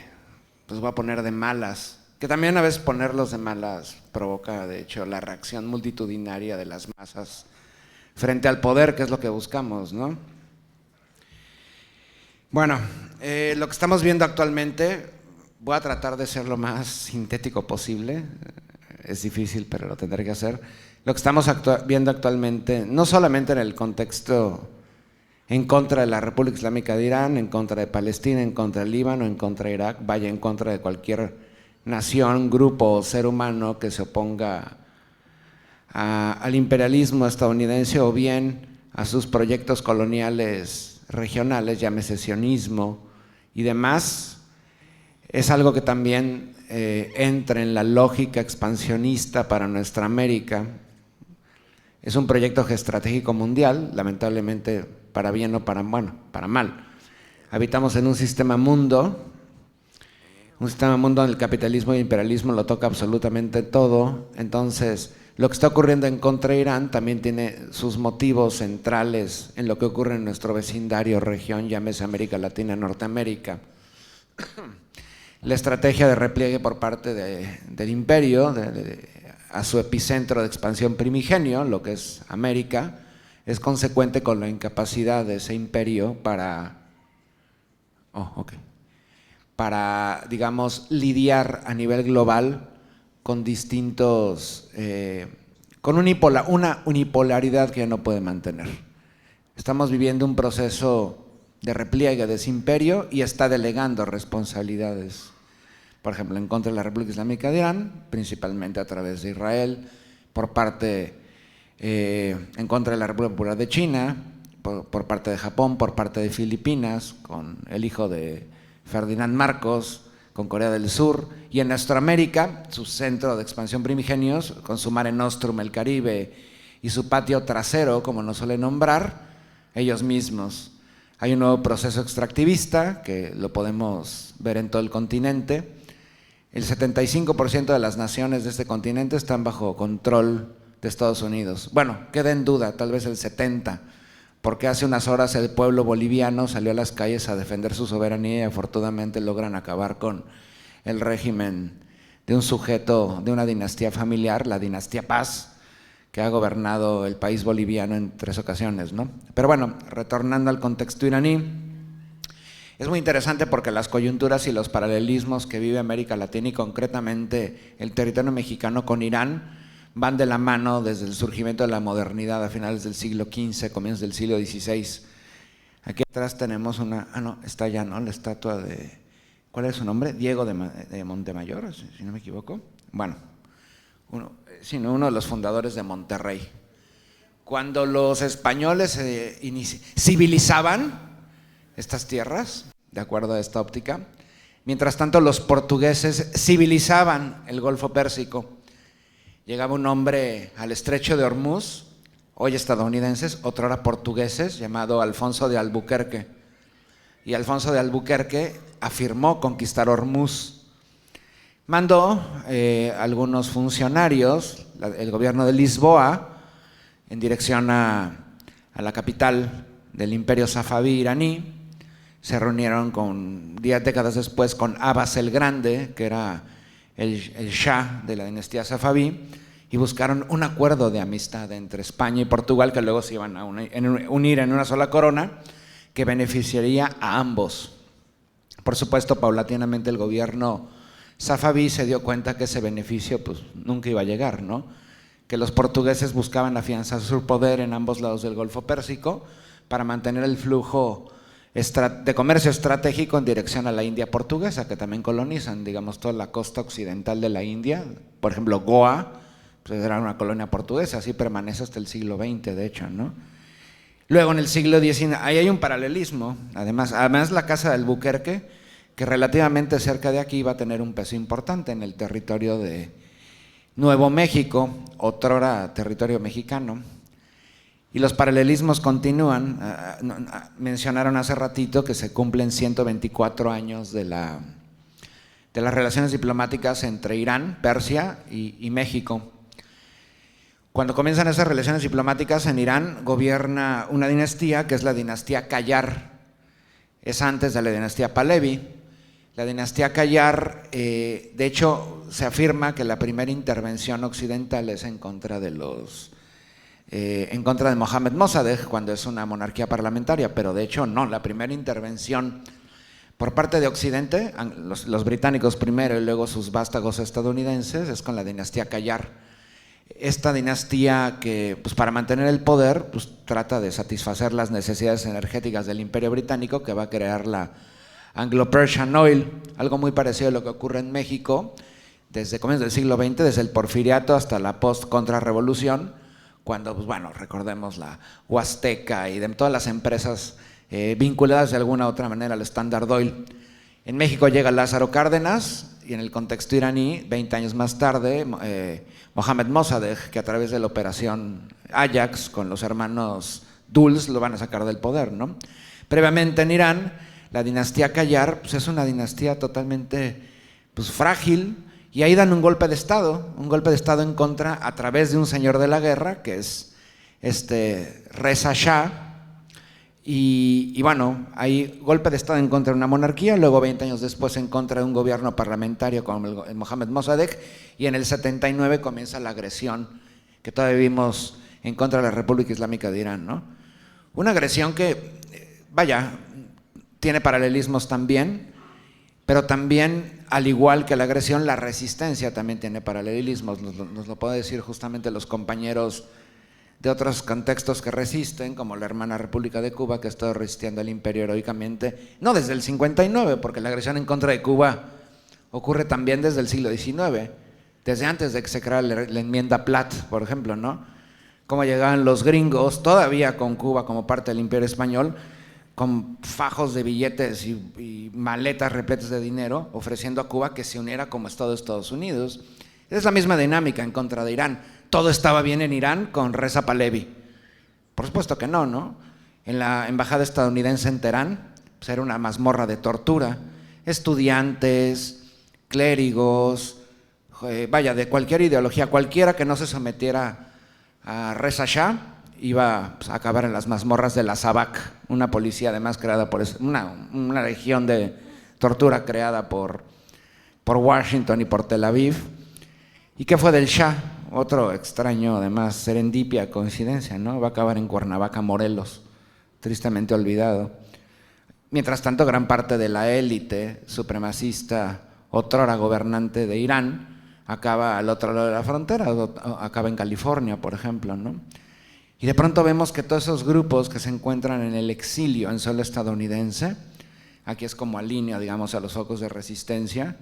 pues voy a poner de malas, que también a veces ponerlos de malas provoca, de hecho, la reacción multitudinaria de las masas frente al poder, que es lo que buscamos, ¿no? Bueno, lo que estamos viendo actualmente, voy a tratar de ser lo más sintético posible, es difícil, pero lo tendré que hacer. Lo que estamos viendo actualmente, no solamente en el contexto en contra de la República Islámica de Irán, en contra de Palestina, en contra del Líbano, en contra de Irak, vaya en contra de cualquier nación, grupo o ser humano que se oponga al imperialismo estadounidense o bien a sus proyectos coloniales regionales, llámese sionismo y demás, es algo que también entra en la lógica expansionista para nuestra América. Es un proyecto geoestratégico mundial, lamentablemente para bien o para, bueno, para mal. Habitamos en un sistema mundo donde el capitalismo y el imperialismo lo toca absolutamente todo. Entonces, lo que está ocurriendo en contra de Irán también tiene sus motivos centrales en lo que ocurre en nuestro vecindario, región, llámese América Latina, Norteamérica. La estrategia de repliegue por parte del imperio a su epicentro de expansión primigenio, lo que es América, es consecuente con la incapacidad de ese imperio para, digamos, lidiar a nivel global con distintos, con una unipolaridad que ya no puede mantener. Estamos viviendo un proceso de repliegue de ese imperio y está delegando responsabilidades, por ejemplo, en contra de la República Islámica de Irán, principalmente a través de Israel, por parte, en contra de la República Popular de China, por parte de Japón, por parte de Filipinas, con el hijo de Ferdinand Marcos, con Corea del Sur, y en Nuestroamérica, su centro de expansión primigenios, con su Mare Nostrum, el Caribe, y su patio trasero, como nos suele nombrar, ellos mismos. Hay un nuevo proceso extractivista, que lo podemos ver en todo el continente. El 75% de las naciones de este continente están bajo control de Estados Unidos. Bueno, queda en duda, tal vez el 70%, porque hace unas horas el pueblo boliviano salió a las calles a defender su soberanía y afortunadamente logran acabar con el régimen de un sujeto de una dinastía familiar, la dinastía Paz, que ha gobernado el país boliviano en 3 ocasiones, ¿no? Pero bueno, retornando al contexto iraní, es muy interesante porque las coyunturas y los paralelismos que vive América Latina y concretamente el territorio mexicano con Irán van de la mano desde el surgimiento de la modernidad a finales del siglo XV, comienzos del siglo XVI. Aquí atrás tenemos está allá, ¿no? La estatua de, ¿cuál es su nombre? Diego de Montemayor, si no me equivoco. Bueno, uno de los fundadores de Monterrey. Cuando los españoles civilizaban estas tierras, de acuerdo a esta óptica, mientras tanto los portugueses civilizaban el Golfo Pérsico. Llegaba un hombre al estrecho de Ormuz, hoy estadounidenses, otrora portugueses, llamado Alfonso de Albuquerque. Y Alfonso de Albuquerque afirmó conquistar Ormuz. Mandó algunos funcionarios, el gobierno de Lisboa, en dirección a la capital del imperio safabí iraní. Se reunieron 10 décadas después con Abbas el Grande, que era el Shah de la dinastía safabí, y buscaron un acuerdo de amistad entre España y Portugal, que luego se iban a unir en una sola corona, que beneficiaría a ambos. Por supuesto, paulatinamente el gobierno safabí se dio cuenta que ese beneficio pues, nunca iba a llegar, ¿no? Que los portugueses buscaban afianzar su poder en ambos lados del Golfo Pérsico para mantener el flujo de comercio estratégico en dirección a la India portuguesa, que también colonizan, digamos, toda la costa occidental de la India. Por ejemplo, Goa, pues era una colonia portuguesa, así permanece hasta el siglo XX, de hecho, ¿no? Luego, en el siglo XIX, ahí hay un paralelismo, además la casa de Albuquerque, que relativamente cerca de aquí va a tener un peso importante en el territorio de Nuevo México, otrora territorio mexicano. Y los paralelismos continúan. Mencionaron hace ratito que se cumplen 124 años de las relaciones diplomáticas entre Irán, Persia y México. Cuando comienzan esas relaciones diplomáticas en Irán, gobierna una dinastía que es la dinastía Qajar. Es antes de la dinastía Pahlavi. La dinastía Qajar, de hecho, se afirma que la primera intervención occidental es en contra de Mohammad Mossadegh, cuando es una monarquía parlamentaria, pero de hecho no, la primera intervención por parte de Occidente, los británicos primero y luego sus vástagos estadounidenses, es con la dinastía Qajar. Esta dinastía que, pues, para mantener el poder, pues, trata de satisfacer las necesidades energéticas del Imperio Británico, que va a crear la Anglo-Persian Oil, algo muy parecido a lo que ocurre en México desde comienzos del siglo XX, desde el Porfiriato hasta la post-contrarrevolución, cuando, pues bueno, recordemos la Huasteca y de todas las empresas vinculadas de alguna u otra manera al Standard Oil. En México llega Lázaro Cárdenas y en el contexto iraní, 20 años más tarde, Mohammad Mossadegh, que a través de la operación Ajax con los hermanos Dulles lo van a sacar del poder, ¿no? Previamente en Irán, la dinastía Qajar, pues es una dinastía totalmente, pues, frágil, y ahí dan un golpe de Estado en contra a través de un señor de la guerra, que es Reza Shah, y bueno, hay golpe de Estado en contra de una monarquía, luego 20 años después en contra de un gobierno parlamentario con el Mohammad Mossadegh, y en el 79 comienza la agresión que todavía vimos en contra de la República Islámica de Irán, ¿no? Una agresión que, vaya, tiene paralelismos también, pero también, al igual que la agresión, la resistencia también tiene paralelismos. Nos lo pueden decir justamente los compañeros de otros contextos que resisten, como la hermana República de Cuba, que ha estado resistiendo al imperio heroicamente, no desde el 59, porque la agresión en contra de Cuba ocurre también desde el siglo XIX, desde antes de que se creara la enmienda Platt, por ejemplo, ¿no? Cómo llegaban los gringos, todavía con Cuba como parte del imperio español, con fajos de billetes y maletas repletas de dinero, ofreciendo a Cuba que se uniera como Estado de Estados Unidos. Es la misma dinámica en contra de Irán. Todo estaba bien en Irán con Reza Pahlavi. Por supuesto que no, ¿no? En la embajada estadounidense en Teherán, pues era una mazmorra de tortura. Estudiantes, clérigos, vaya, de cualquier ideología, cualquiera que no se sometiera a Reza Shah, iba, pues, a acabar en las mazmorras de la Sabak, una policía además creada por una región de tortura creada por Washington y por Tel Aviv. ¿Y qué fue del Shah? Otro extraño, además, serendipia, coincidencia, ¿no? Va a acabar en Cuernavaca, Morelos, tristemente olvidado. Mientras tanto, gran parte de la élite supremacista, otrora gobernante de Irán, acaba al otro lado de la frontera, acaba en California, por ejemplo, ¿no? Y de pronto vemos que todos esos grupos que se encuentran en el exilio en suelo estadounidense, aquí es como alinea, digamos, a los focos de resistencia,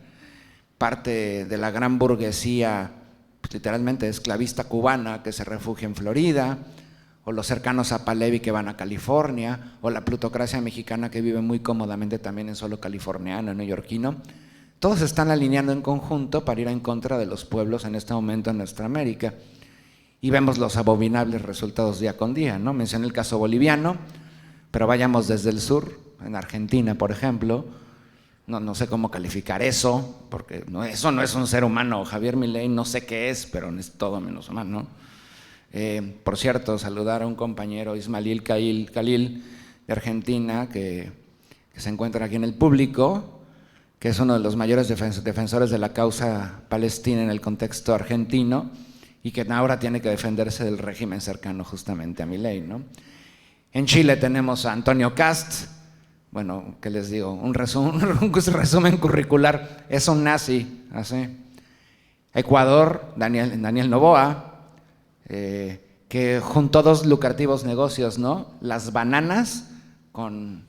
parte de la gran burguesía, pues, literalmente esclavista cubana que se refugia en Florida, o los cercanos a Pahlavi que van a California, o la plutocracia mexicana que vive muy cómodamente también en suelo californiano, neoyorquino. Todos se están alineando en conjunto para ir en contra de los pueblos en este momento en nuestra América. Y vemos los abominables resultados día con día, ¿no? Mencioné el caso boliviano, pero vayamos desde el sur, en Argentina, por ejemplo. No sé cómo calificar eso, porque eso no es un ser humano. Javier Milei no sé qué es, pero es todo menos humano. Por cierto, saludar a un compañero, Ismail Khalil, de Argentina, que se encuentra aquí en el público, que es uno de los mayores defensores de la causa palestina en el contexto argentino, y que ahora tiene que defenderse del régimen cercano justamente a Milei, ¿no? En Chile tenemos a Antonio Kast, bueno, ¿qué les digo? Un resumen curricular, es un nazi, así. Ecuador, Daniel Noboa, que juntó dos lucrativos negocios, ¿no? Las bananas con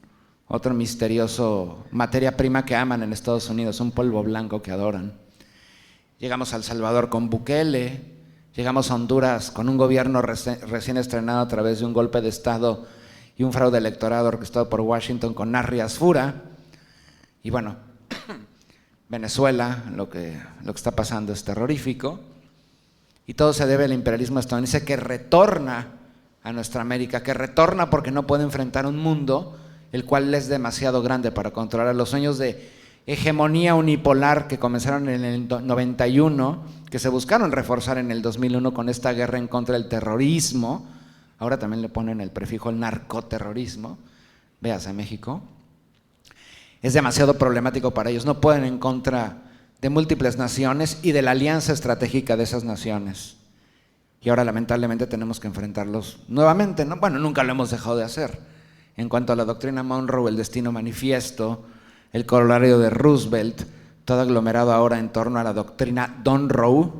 otro misterioso materia prima que aman en Estados Unidos, un polvo blanco que adoran. Llegamos a El Salvador con Bukele. Llegamos a Honduras con un gobierno recién estrenado a través de un golpe de Estado y un fraude electoral orquestado por Washington con Narri Asfura. Y bueno, Venezuela, lo que está pasando es terrorífico, y todo se debe al imperialismo estadounidense que retorna a nuestra América, que retorna porque no puede enfrentar un mundo el cual es demasiado grande para controlar. Los sueños de hegemonía unipolar que comenzaron en el 91, que se buscaron reforzar en el 2001 con esta guerra en contra del terrorismo, ahora también le ponen el prefijo el narcoterrorismo, véase México, es demasiado problemático para ellos, no pueden en contra de múltiples naciones y de la alianza estratégica de esas naciones. Y ahora lamentablemente tenemos que enfrentarlos nuevamente, ¿no? Bueno, nunca lo hemos dejado de hacer. En cuanto a la doctrina Monroe, el destino manifiesto, el corolario de Roosevelt, todo aglomerado ahora en torno a la doctrina Monroe,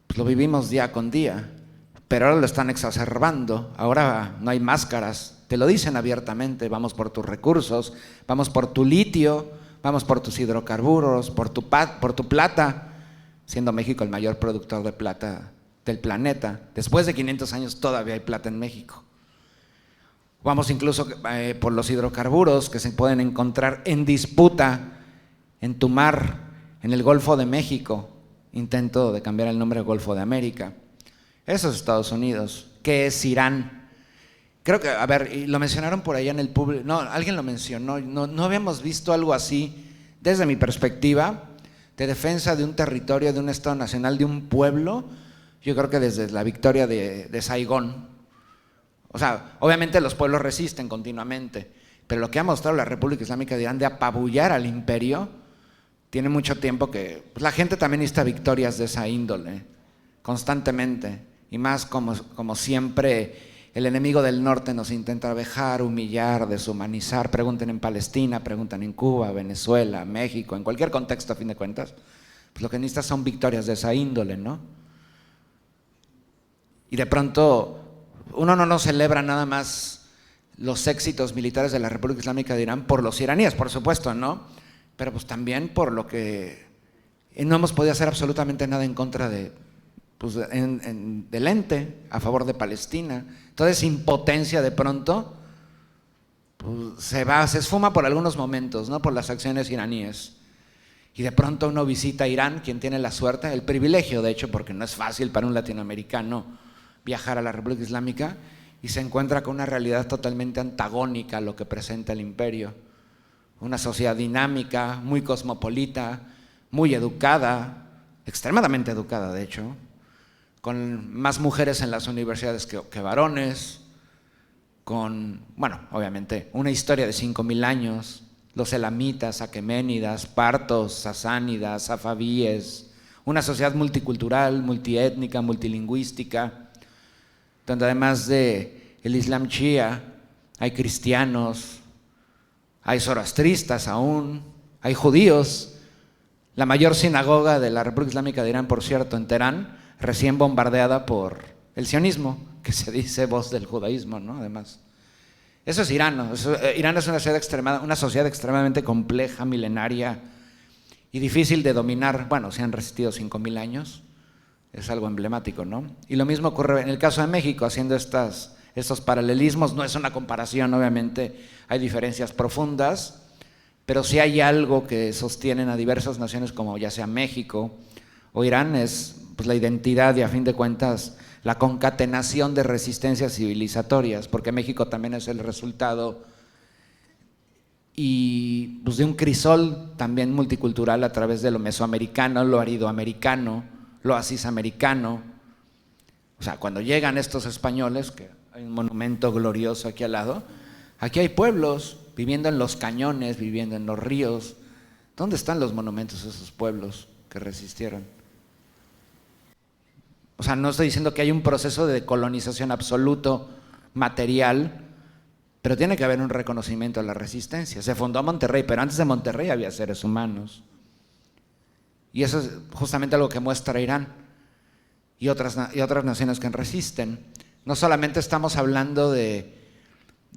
pues lo vivimos día con día, pero ahora lo están exacerbando, ahora no hay máscaras, te lo dicen abiertamente, vamos por tus recursos, vamos por tu litio, vamos por tus hidrocarburos, por tu plata, siendo México el mayor productor de plata del planeta. Después de 500 años todavía hay plata en México. Vamos incluso por los hidrocarburos que se pueden encontrar en disputa en tu mar, en el Golfo de México. Intento de cambiar el nombre a Golfo de América. Eso es Estados Unidos. ¿Qué es Irán? Creo que, a ver, y lo mencionaron por allá en el público, no, alguien lo mencionó, no habíamos visto algo así desde mi perspectiva de defensa de un territorio, de un Estado nacional, de un pueblo. Yo creo que desde la victoria de Saigón. O sea, obviamente los pueblos resisten continuamente, pero lo que ha mostrado la República Islámica de Irán de apabullar al imperio, tiene mucho tiempo que pues, la gente también necesita victorias de esa índole, constantemente, y más como siempre el enemigo del norte nos intenta vejar, humillar, deshumanizar. Pregunten en Palestina, pregunten en Cuba, Venezuela, México, en cualquier contexto a fin de cuentas, pues lo que necesita son victorias de esa índole, ¿no? Y de pronto uno no celebra nada más los éxitos militares de la República Islámica de Irán por los iraníes, por supuesto, ¿no? Pero pues también por lo que no hemos podido hacer absolutamente nada en contra de, pues, del ente, a favor de Palestina. Toda esa impotencia de pronto pues, se esfuma por algunos momentos, ¿no? Por las acciones iraníes. Y de pronto uno visita Irán, quien tiene la suerte, el privilegio de hecho, porque no es fácil para un latinoamericano viajar a la República Islámica, y se encuentra con una realidad totalmente antagónica a lo que presenta el imperio. Una sociedad dinámica, muy cosmopolita, muy educada, extremadamente educada de hecho, con más mujeres en las universidades que varones, con, bueno, obviamente, una historia de 5.000 años, los elamitas, aqueménidas, partos, sasánidas, safabíes, una sociedad multicultural, multiétnica, multilingüística, donde además de el Islam Shia hay cristianos, hay zoroastristas aún, hay judíos. La mayor sinagoga de la República Islámica de Irán, por cierto, en Teherán, recién bombardeada por el sionismo, que se dice voz del judaísmo, ¿no? Además, eso es Irán, ¿no? Irán es una sociedad extremadamente compleja, milenaria y difícil de dominar. Bueno, se han resistido 5.000 años. Es algo emblemático, ¿no? Y lo mismo ocurre en el caso de México, haciendo estos paralelismos. No es una comparación, obviamente, hay diferencias profundas, pero sí hay algo que sostienen a diversas naciones como ya sea México o Irán, es pues, la identidad y a fin de cuentas la concatenación de resistencias civilizatorias, porque México también es el resultado y pues, de un crisol también multicultural a través de lo mesoamericano, lo aridoamericano, lo asisamericano. O sea, cuando llegan estos españoles, que hay un monumento glorioso aquí al lado, aquí hay pueblos viviendo en los cañones, viviendo en los ríos. ¿Dónde están los monumentos de esos pueblos que resistieron? O sea, no estoy diciendo que hay un proceso de decolonización absoluto, material, pero tiene que haber un reconocimiento a la resistencia. Se fundó Monterrey, pero antes de Monterrey había seres humanos. Y eso es justamente algo que muestra Irán y otras naciones que resisten. No solamente estamos hablando de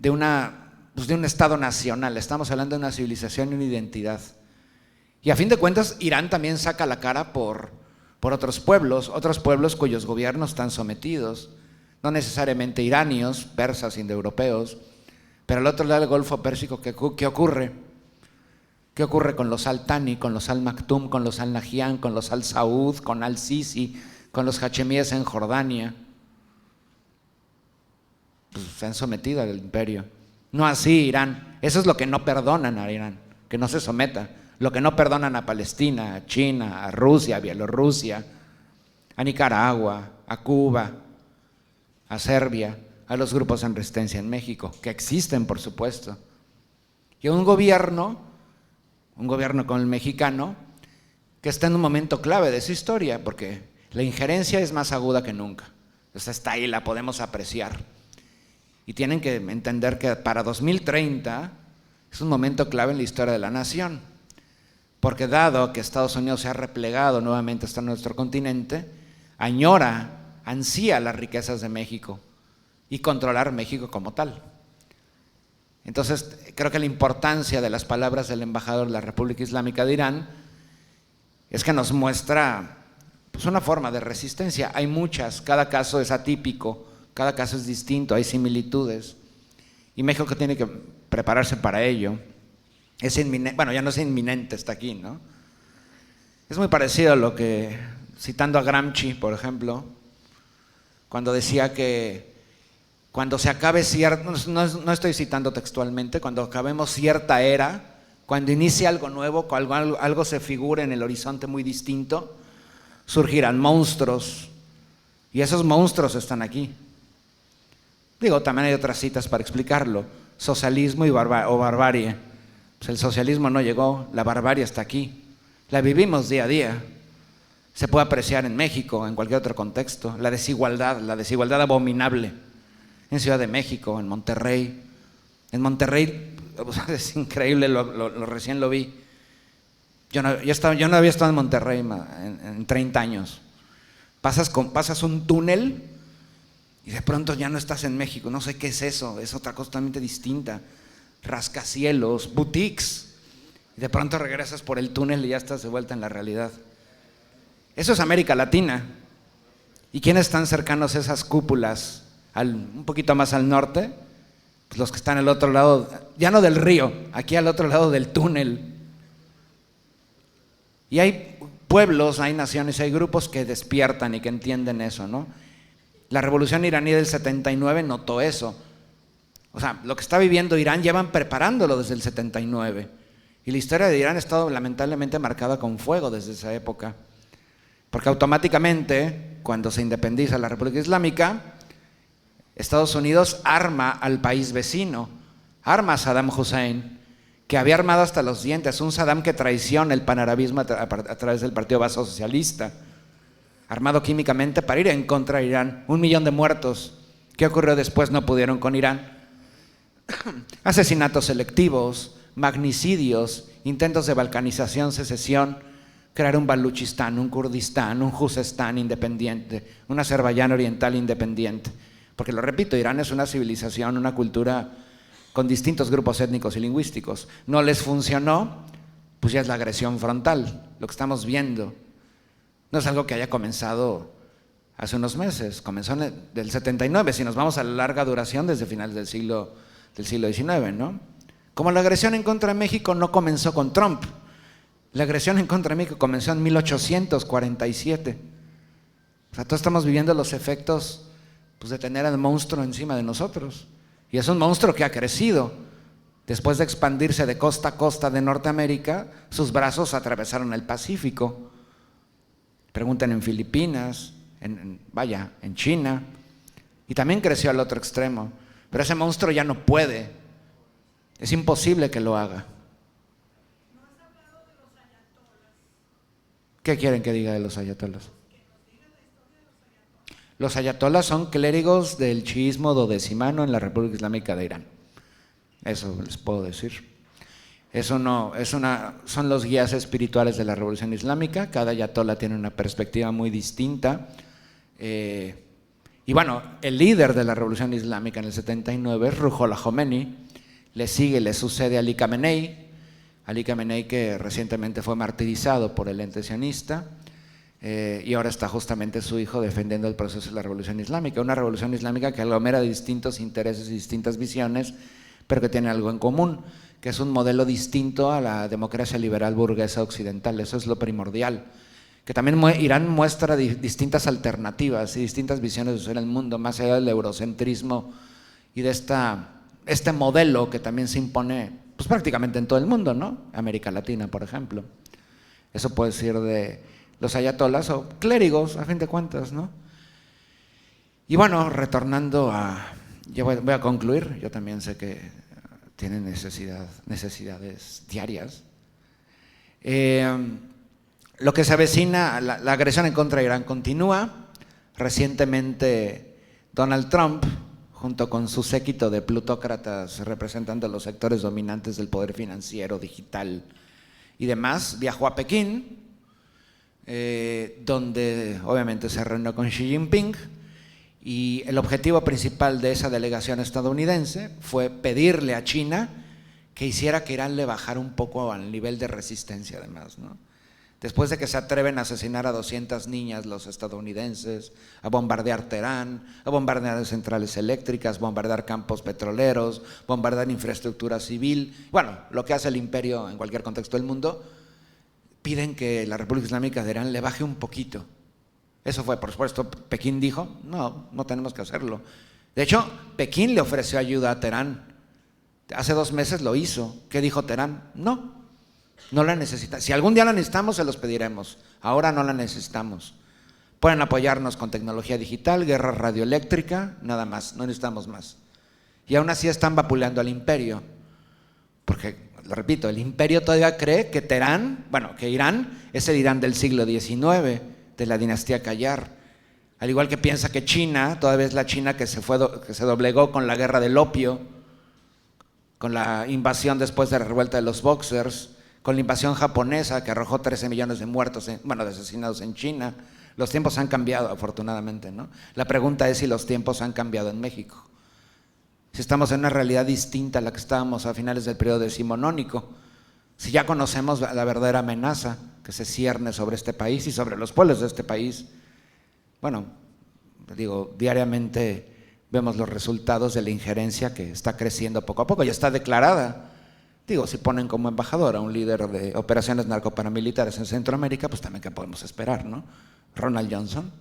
un Estado nacional, estamos hablando de una civilización y una identidad. Y a fin de cuentas, Irán también saca la cara por otros pueblos cuyos gobiernos están sometidos, no necesariamente iranios, persas, indoeuropeos, pero al otro lado del Golfo Pérsico, ¿qué ocurre? ¿Qué ocurre con los al-Thani, con los al-Maktoum, con los al-Nahyan, con los al-Saud, con al-Sisi, con los hachemíes en Jordania? Pues se han sometido al imperio. No así Irán. Eso es lo que no perdonan a Irán, que no se someta. Lo que no perdonan a Palestina, a China, a Rusia, a Bielorrusia, a Nicaragua, a Cuba, a Serbia, a los grupos en resistencia en México, que existen, por supuesto. Y un gobierno como el mexicano, que está en un momento clave de su historia, porque la injerencia es más aguda que nunca. Entonces está ahí, la podemos apreciar. Y tienen que entender que para 2030 es un momento clave en la historia de la nación, porque dado que Estados Unidos se ha replegado nuevamente hasta nuestro continente, ansía las riquezas de México y controlar México como tal. Entonces, creo que la importancia de las palabras del embajador de la República Islámica de Irán es que nos muestra pues, una forma de resistencia. Hay muchas, cada caso es atípico, cada caso es distinto, hay similitudes. Y México tiene que prepararse para ello. Es inminente, bueno, ya no es inminente, está aquí, ¿no? Es muy parecido a lo que, citando a Gramsci, por ejemplo, cuando decía que cuando se acabe no estoy citando textualmente, cuando acabemos cierta era, cuando inicie algo nuevo, cuando algo se figure en el horizonte muy distinto, surgirán monstruos, y esos monstruos están aquí. Digo, también hay otras citas para explicarlo, socialismo o barbarie. Pues el socialismo no llegó, la barbarie está aquí, la vivimos día a día. Se puede apreciar en México, en cualquier otro contexto, la desigualdad abominable. En Ciudad de México, en Monterrey. En Monterrey es increíble, recién lo vi. Yo no había estado en Monterrey en 30 años. Pasas un túnel y de pronto ya no estás en México. No sé qué es eso, es otra cosa totalmente distinta. Rascacielos, boutiques. Y de pronto regresas por el túnel y ya estás de vuelta en la realidad. Eso es América Latina. ¿Y quiénes están cercanos a esas cúpulas? Un poquito más al norte, pues los que están al otro lado, ya no del río, aquí al otro lado del túnel. Y hay pueblos, hay naciones, hay grupos que despiertan y que entienden eso, ¿no? La revolución iraní del 79 notó eso. O sea, lo que está viviendo Irán llevan preparándolo desde el 79. Y la historia de Irán ha estado lamentablemente marcada con fuego desde esa época. Porque automáticamente, cuando se independiza la República Islámica, Estados Unidos arma al país vecino, arma a Saddam Hussein, que había armado hasta los dientes, un Saddam que traiciona el panarabismo a través del Partido Vaso Socialista, armado químicamente para ir en contra de Irán, 1 millón de muertos. ¿Qué ocurrió después? No pudieron con Irán. Asesinatos selectivos, magnicidios, intentos de balcanización, secesión, crear un Baluchistán, un Kurdistán, un Juzestán independiente, un Azerbaiyán oriental independiente. Porque lo repito, Irán es una civilización, una cultura con distintos grupos étnicos y lingüísticos. No les funcionó, pues ya es la agresión frontal, lo que estamos viendo. No es algo que haya comenzado hace unos meses, comenzó del 79, si nos vamos a la larga duración desde finales del siglo XIX, ¿no? Como la agresión en contra de México no comenzó con Trump, la agresión en contra de México comenzó en 1847. O sea, todos estamos viviendo los efectos pues, de tener al monstruo encima de nosotros. Y es un monstruo que ha crecido. Después de expandirse de costa a costa de Norteamérica, sus brazos atravesaron el Pacífico. Pregunten en Filipinas, en China. Y también creció al otro extremo. Pero ese monstruo ya no puede. Es imposible que lo haga. ¿Qué quieren que diga de los ayatolas? Los ayatolas son clérigos del chiismo duodecimano en la República Islámica de Irán. Eso les puedo decir. Son los guías espirituales de la Revolución Islámica. Cada ayatola tiene una perspectiva muy distinta. Y bueno, el líder de la Revolución Islámica en el 79 es Ruhollah Khomeini. Le sucede Ali Khamenei. Ali Khamenei, que recientemente fue martirizado por el ente sionista. Y ahora está justamente su hijo defendiendo el proceso de la Revolución Islámica, una Revolución Islámica que aglomera distintos intereses y distintas visiones, pero que tiene algo en común, que es un modelo distinto a la democracia liberal burguesa occidental. Eso es lo primordial. Que también Irán muestra distintas alternativas y distintas visiones de ser el mundo, más allá del eurocentrismo y de este modelo que también se impone pues, prácticamente en todo el mundo, ¿no? América Latina, por ejemplo. Eso puede ser de los ayatolás o clérigos, a fin de cuentas, ¿no? Y bueno, retornando a... Ya voy a concluir, yo también sé que tienen necesidades diarias. Lo que se avecina, la agresión en contra de Irán continúa. Recientemente Donald Trump, junto con su séquito de plutócratas representando los sectores dominantes del poder financiero, digital y demás, viajó a Pekín, donde obviamente se reunió con Xi Jinping, y el objetivo principal de esa delegación estadounidense fue pedirle a China que hiciera que Irán le bajara un poco al nivel de resistencia, además, ¿no? Después de que se atreven a asesinar a 200 niñas los estadounidenses, a bombardear Teherán, a bombardear centrales eléctricas, bombardear campos petroleros, bombardear infraestructura civil, bueno, lo que hace el imperio en cualquier contexto del mundo, piden que la República Islámica de Irán le baje un poquito. Eso fue, por supuesto, Pekín dijo, no tenemos que hacerlo. De hecho, Pekín le ofreció ayuda a Teherán. Hace 2 meses lo hizo. ¿Qué dijo Teherán? No la necesita. Si algún día la necesitamos, se los pediremos. Ahora no la necesitamos. Pueden apoyarnos con tecnología digital, guerra radioeléctrica, nada más, no necesitamos más. Y aún así están vapuleando al imperio. Porque, lo repito, el imperio todavía cree que que Irán es el Irán del siglo XIX, de la dinastía Qajar. Al igual que piensa que China todavía es la China que se doblegó con la guerra del opio, con la invasión después de la revuelta de los Boxers, con la invasión japonesa que arrojó 13 millones de muertos, de asesinados en China. Los tiempos han cambiado, afortunadamente, ¿no? La pregunta es si los tiempos han cambiado en México. Si estamos en una realidad distinta a la que estábamos a finales del periodo decimonónico. Si ya conocemos la verdadera amenaza que se cierne sobre este país y sobre los pueblos de este país. Bueno, diariamente vemos los resultados de la injerencia que está creciendo poco a poco, ya está declarada. Si ponen como embajador a un líder de operaciones narcoparamilitares en Centroamérica, pues también qué podemos esperar, ¿no? Ronald Johnson.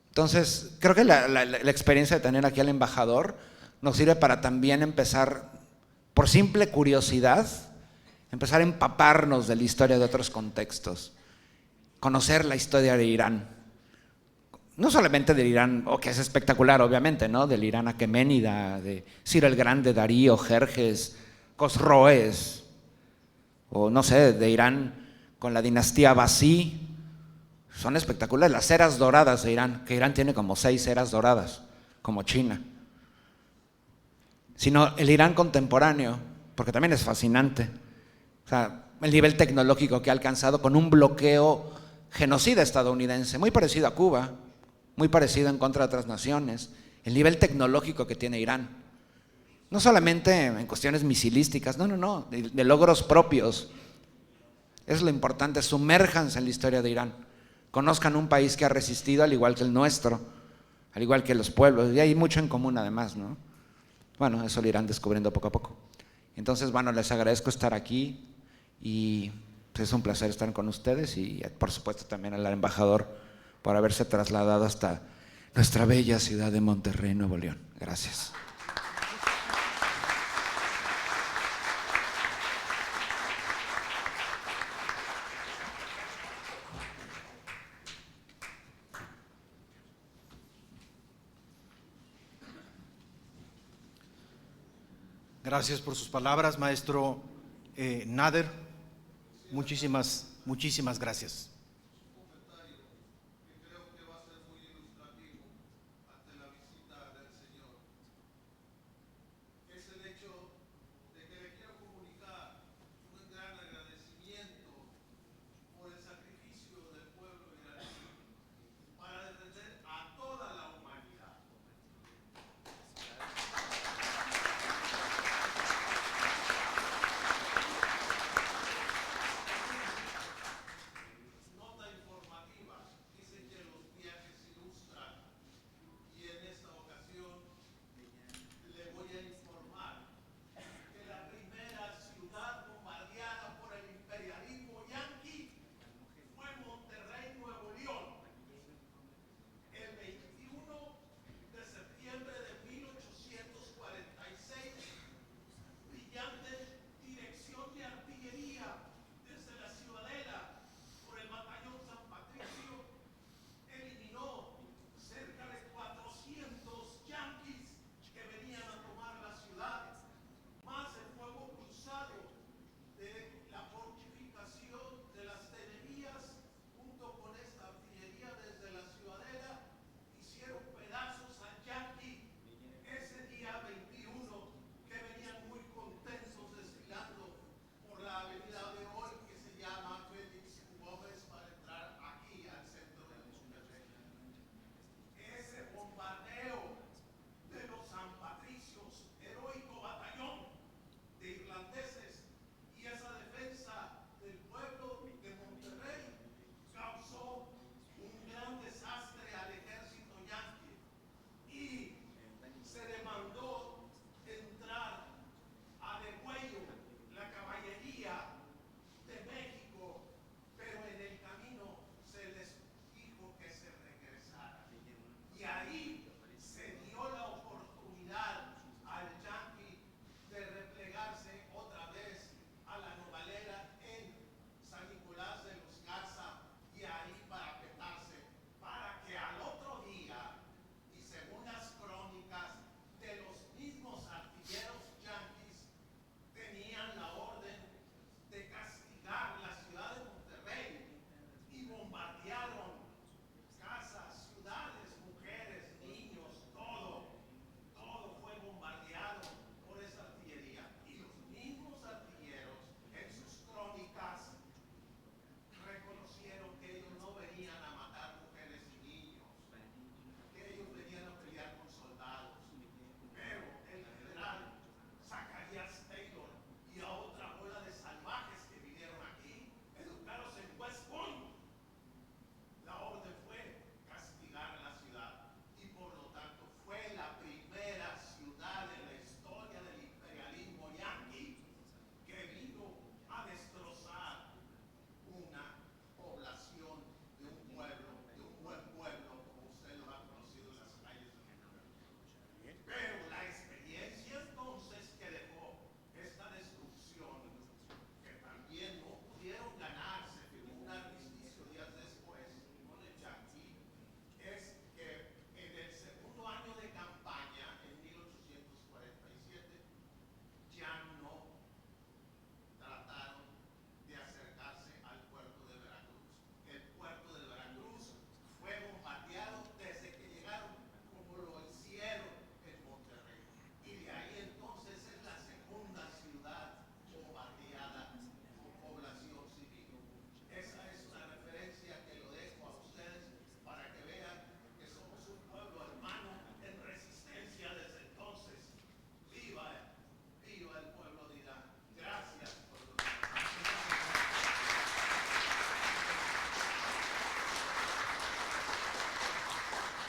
Entonces, creo que la experiencia de tener aquí al embajador nos sirve para también empezar, por simple curiosidad, empezar a empaparnos de la historia de otros contextos, conocer la historia de Irán. No solamente del Irán, que es espectacular, obviamente, ¿no? Del Irán aqueménida, de Ciro el Grande, Darío, Jerjes, Cosroes, o no sé, de Irán con la dinastía Abbasí. Son espectaculares las eras doradas de Irán, que Irán tiene como 6 eras doradas, como China. Sino el Irán contemporáneo, porque también es fascinante. O sea, el nivel tecnológico que ha alcanzado con un bloqueo genocida estadounidense, muy parecido a Cuba, muy parecido en contra de otras naciones. El nivel tecnológico que tiene Irán. No solamente en cuestiones misilísticas, no, de logros propios. Es lo importante, sumérjanse en la historia de Irán. Conozcan un país que ha resistido al igual que el nuestro, al igual que los pueblos, y hay mucho en común además, ¿no? Bueno, eso lo irán descubriendo poco a poco. Entonces, bueno, les agradezco estar aquí y pues, es un placer estar con ustedes y por supuesto también al embajador por haberse trasladado hasta nuestra bella ciudad de Monterrey, Nuevo León. Gracias. Gracias por sus palabras, maestro Nader. Muchísimas gracias.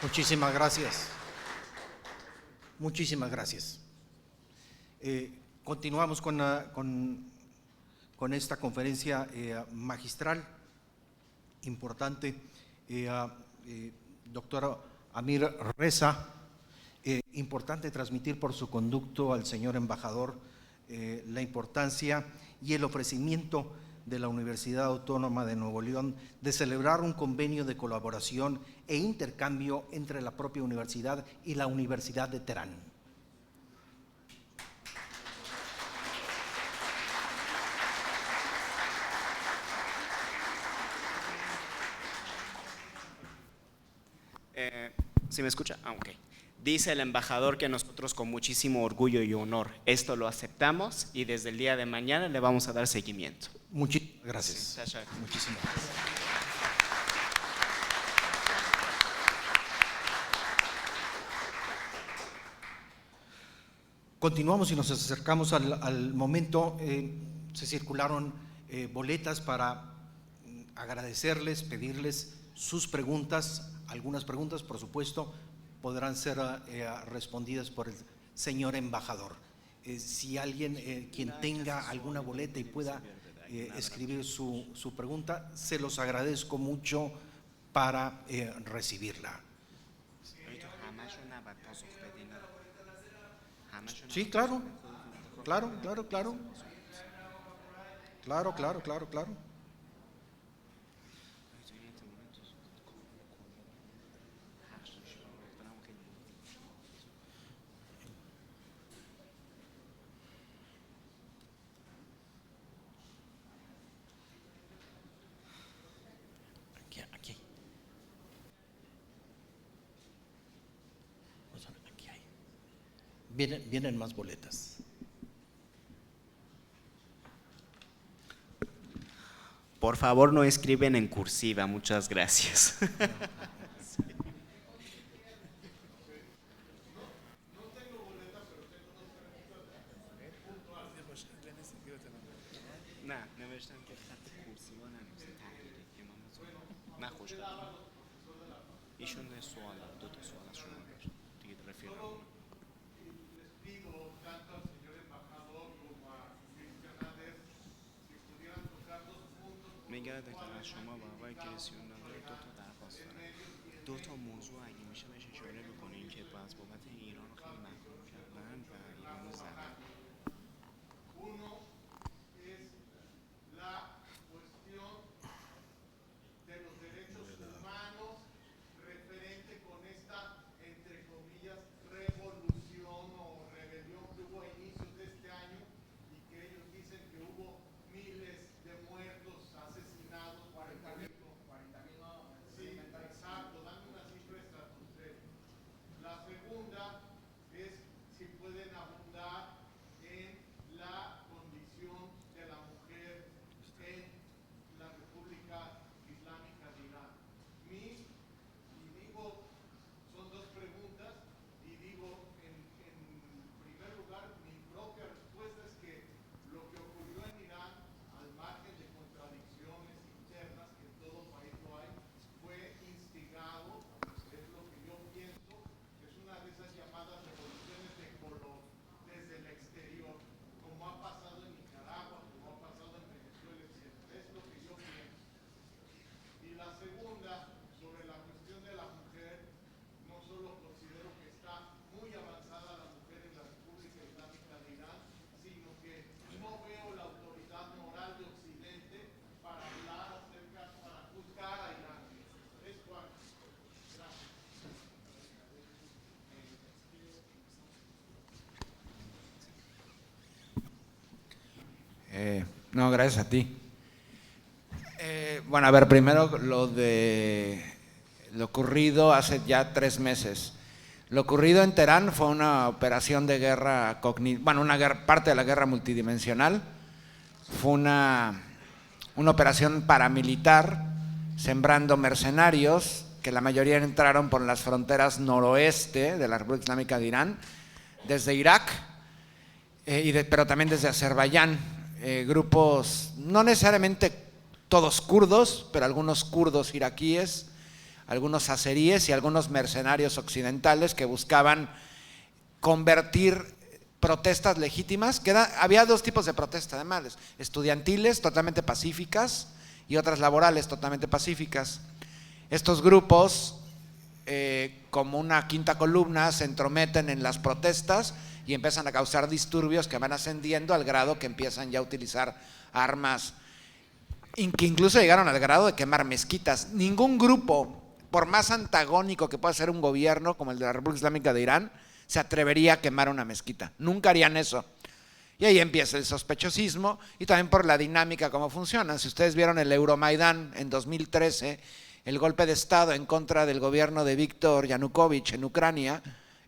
Muchísimas gracias. Muchísimas gracias. Continuamos con esta conferencia magistral importante. Doctor Amir Reza, importante transmitir por su conducto al señor embajador la importancia y el ofrecimiento de la Universidad Autónoma de Nuevo León de celebrar un convenio de colaboración e intercambio entre la propia universidad y la Universidad de Teherán. ¿Sí me escucha? Ok. Dice el embajador que nosotros con muchísimo orgullo y honor esto lo aceptamos y desde el día de mañana le vamos a dar seguimiento. Muchísimas gracias. Sí, Muchísimas gracias. Continuamos y nos acercamos al momento. Se circularon boletas para agradecerles, pedirles sus preguntas. Algunas preguntas, por supuesto, podrán ser respondidas por el señor embajador. Si alguien, quien tenga alguna boleta y pueda escribir su pregunta, se los agradezco mucho para recibirla. Sí, claro, claro. Aquí. Aquí hay. Vienen más boletas. Por favor, no escriben en cursiva, muchas gracias. میگه دکتر از شما و آقای کریسیون نداره دو تا درخواست داره. دو تا موضوع اگه میشه بهش اشاره بکنین که از بابت ایران خیلی محروم کردن و ایران رو زدن. No, gracias a ti. Bueno, a ver, primero lo ocurrido hace ya 3 meses. Lo ocurrido en Teherán fue una operación de guerra, parte de la guerra multidimensional. Fue una operación paramilitar, sembrando mercenarios, que la mayoría entraron por las fronteras noroeste de la República Islámica de Irán, desde Irak, pero también desde Azerbaiyán. Grupos, no necesariamente todos kurdos, pero algunos kurdos iraquíes, algunos azeríes y algunos mercenarios occidentales que buscaban convertir protestas legítimas, había dos tipos de protestas además, estudiantiles totalmente pacíficas y otras laborales totalmente pacíficas. Estos grupos, como una quinta columna, se entrometen en las protestas y empiezan a causar disturbios que van ascendiendo al grado que empiezan ya a utilizar armas, que incluso llegaron al grado de quemar mezquitas. Ningún grupo, por más antagónico que pueda ser un gobierno como el de la República Islámica de Irán, se atrevería a quemar una mezquita. Nunca harían eso. Y ahí empieza el sospechosismo y también por la dinámica, cómo funcionan. Si ustedes vieron el Euromaidán en 2013, el golpe de Estado en contra del gobierno de Víktor Yanukovych en Ucrania,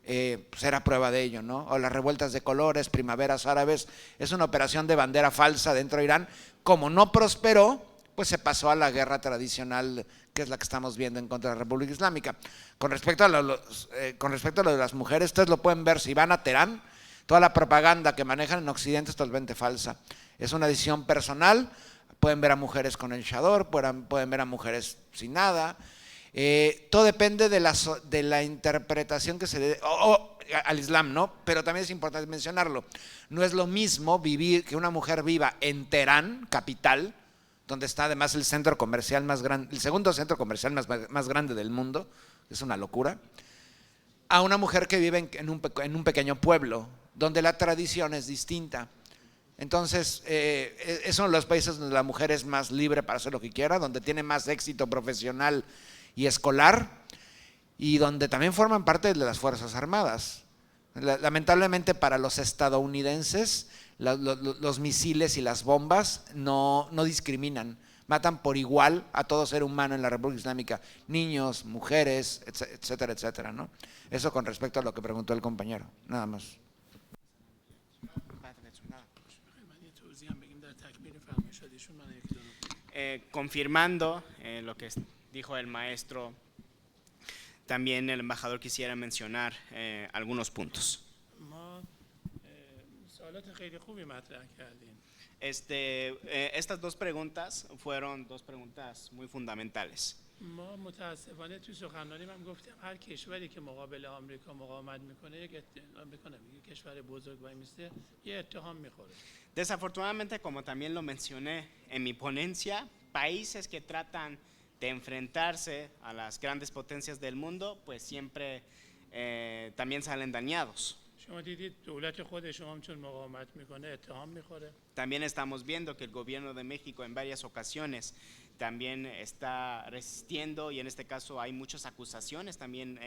pues era prueba de ello, ¿no? O las revueltas de colores, primaveras árabes, es una operación de bandera falsa dentro de Irán. Como no prosperó, pues se pasó a la guerra tradicional, que es la que estamos viendo en contra de la República Islámica. Con respecto a lo de las mujeres, ustedes lo pueden ver si van a Teherán, toda la propaganda que manejan en Occidente es totalmente falsa. Es una decisión personal, pueden ver a mujeres con el chador, pueden ver a mujeres sin nada. Todo depende de la interpretación que se le dé al Islam, ¿no? Pero también es importante mencionarlo. No es lo mismo que una mujer viva en Teherán, capital, donde está además el centro comercial más grande, el segundo centro comercial más grande del mundo, es una locura, a una mujer que vive en un pequeño pueblo, donde la tradición es distinta. Entonces, es uno de los países donde la mujer es más libre para hacer lo que quiera, donde tiene más éxito profesional y escolar, y donde también forman parte de las Fuerzas Armadas. Lamentablemente para los estadounidenses, los misiles y las bombas no discriminan, matan por igual a todo ser humano en la República Islámica, niños, mujeres, etcétera, etcétera, ¿no? Eso con respecto a lo que preguntó el compañero, nada más. Confirmando lo que dijo el maestro, también el embajador quisiera mencionar algunos puntos. Estas dos preguntas fueron dos preguntas muy fundamentales. ما متاسفانه تو سخنرانی من گفتم هر کشوری که مقابل آمریکا مقاومت میکنه یک کشور بزرگ و میسته یه اتهام میخوره. Desafortunadamente, como también lo mencioné en mi ponencia, países que tratan de enfrentarse a las grandes potencias del mundo, pues siempre también salen dañados. شما دیدید دولت خود شما هم چون مقاومت میکنه اتهام میخوره. También estamos viendo que el gobierno de México en varias ocasiones también está resistiendo, y en este caso hay muchas acusaciones también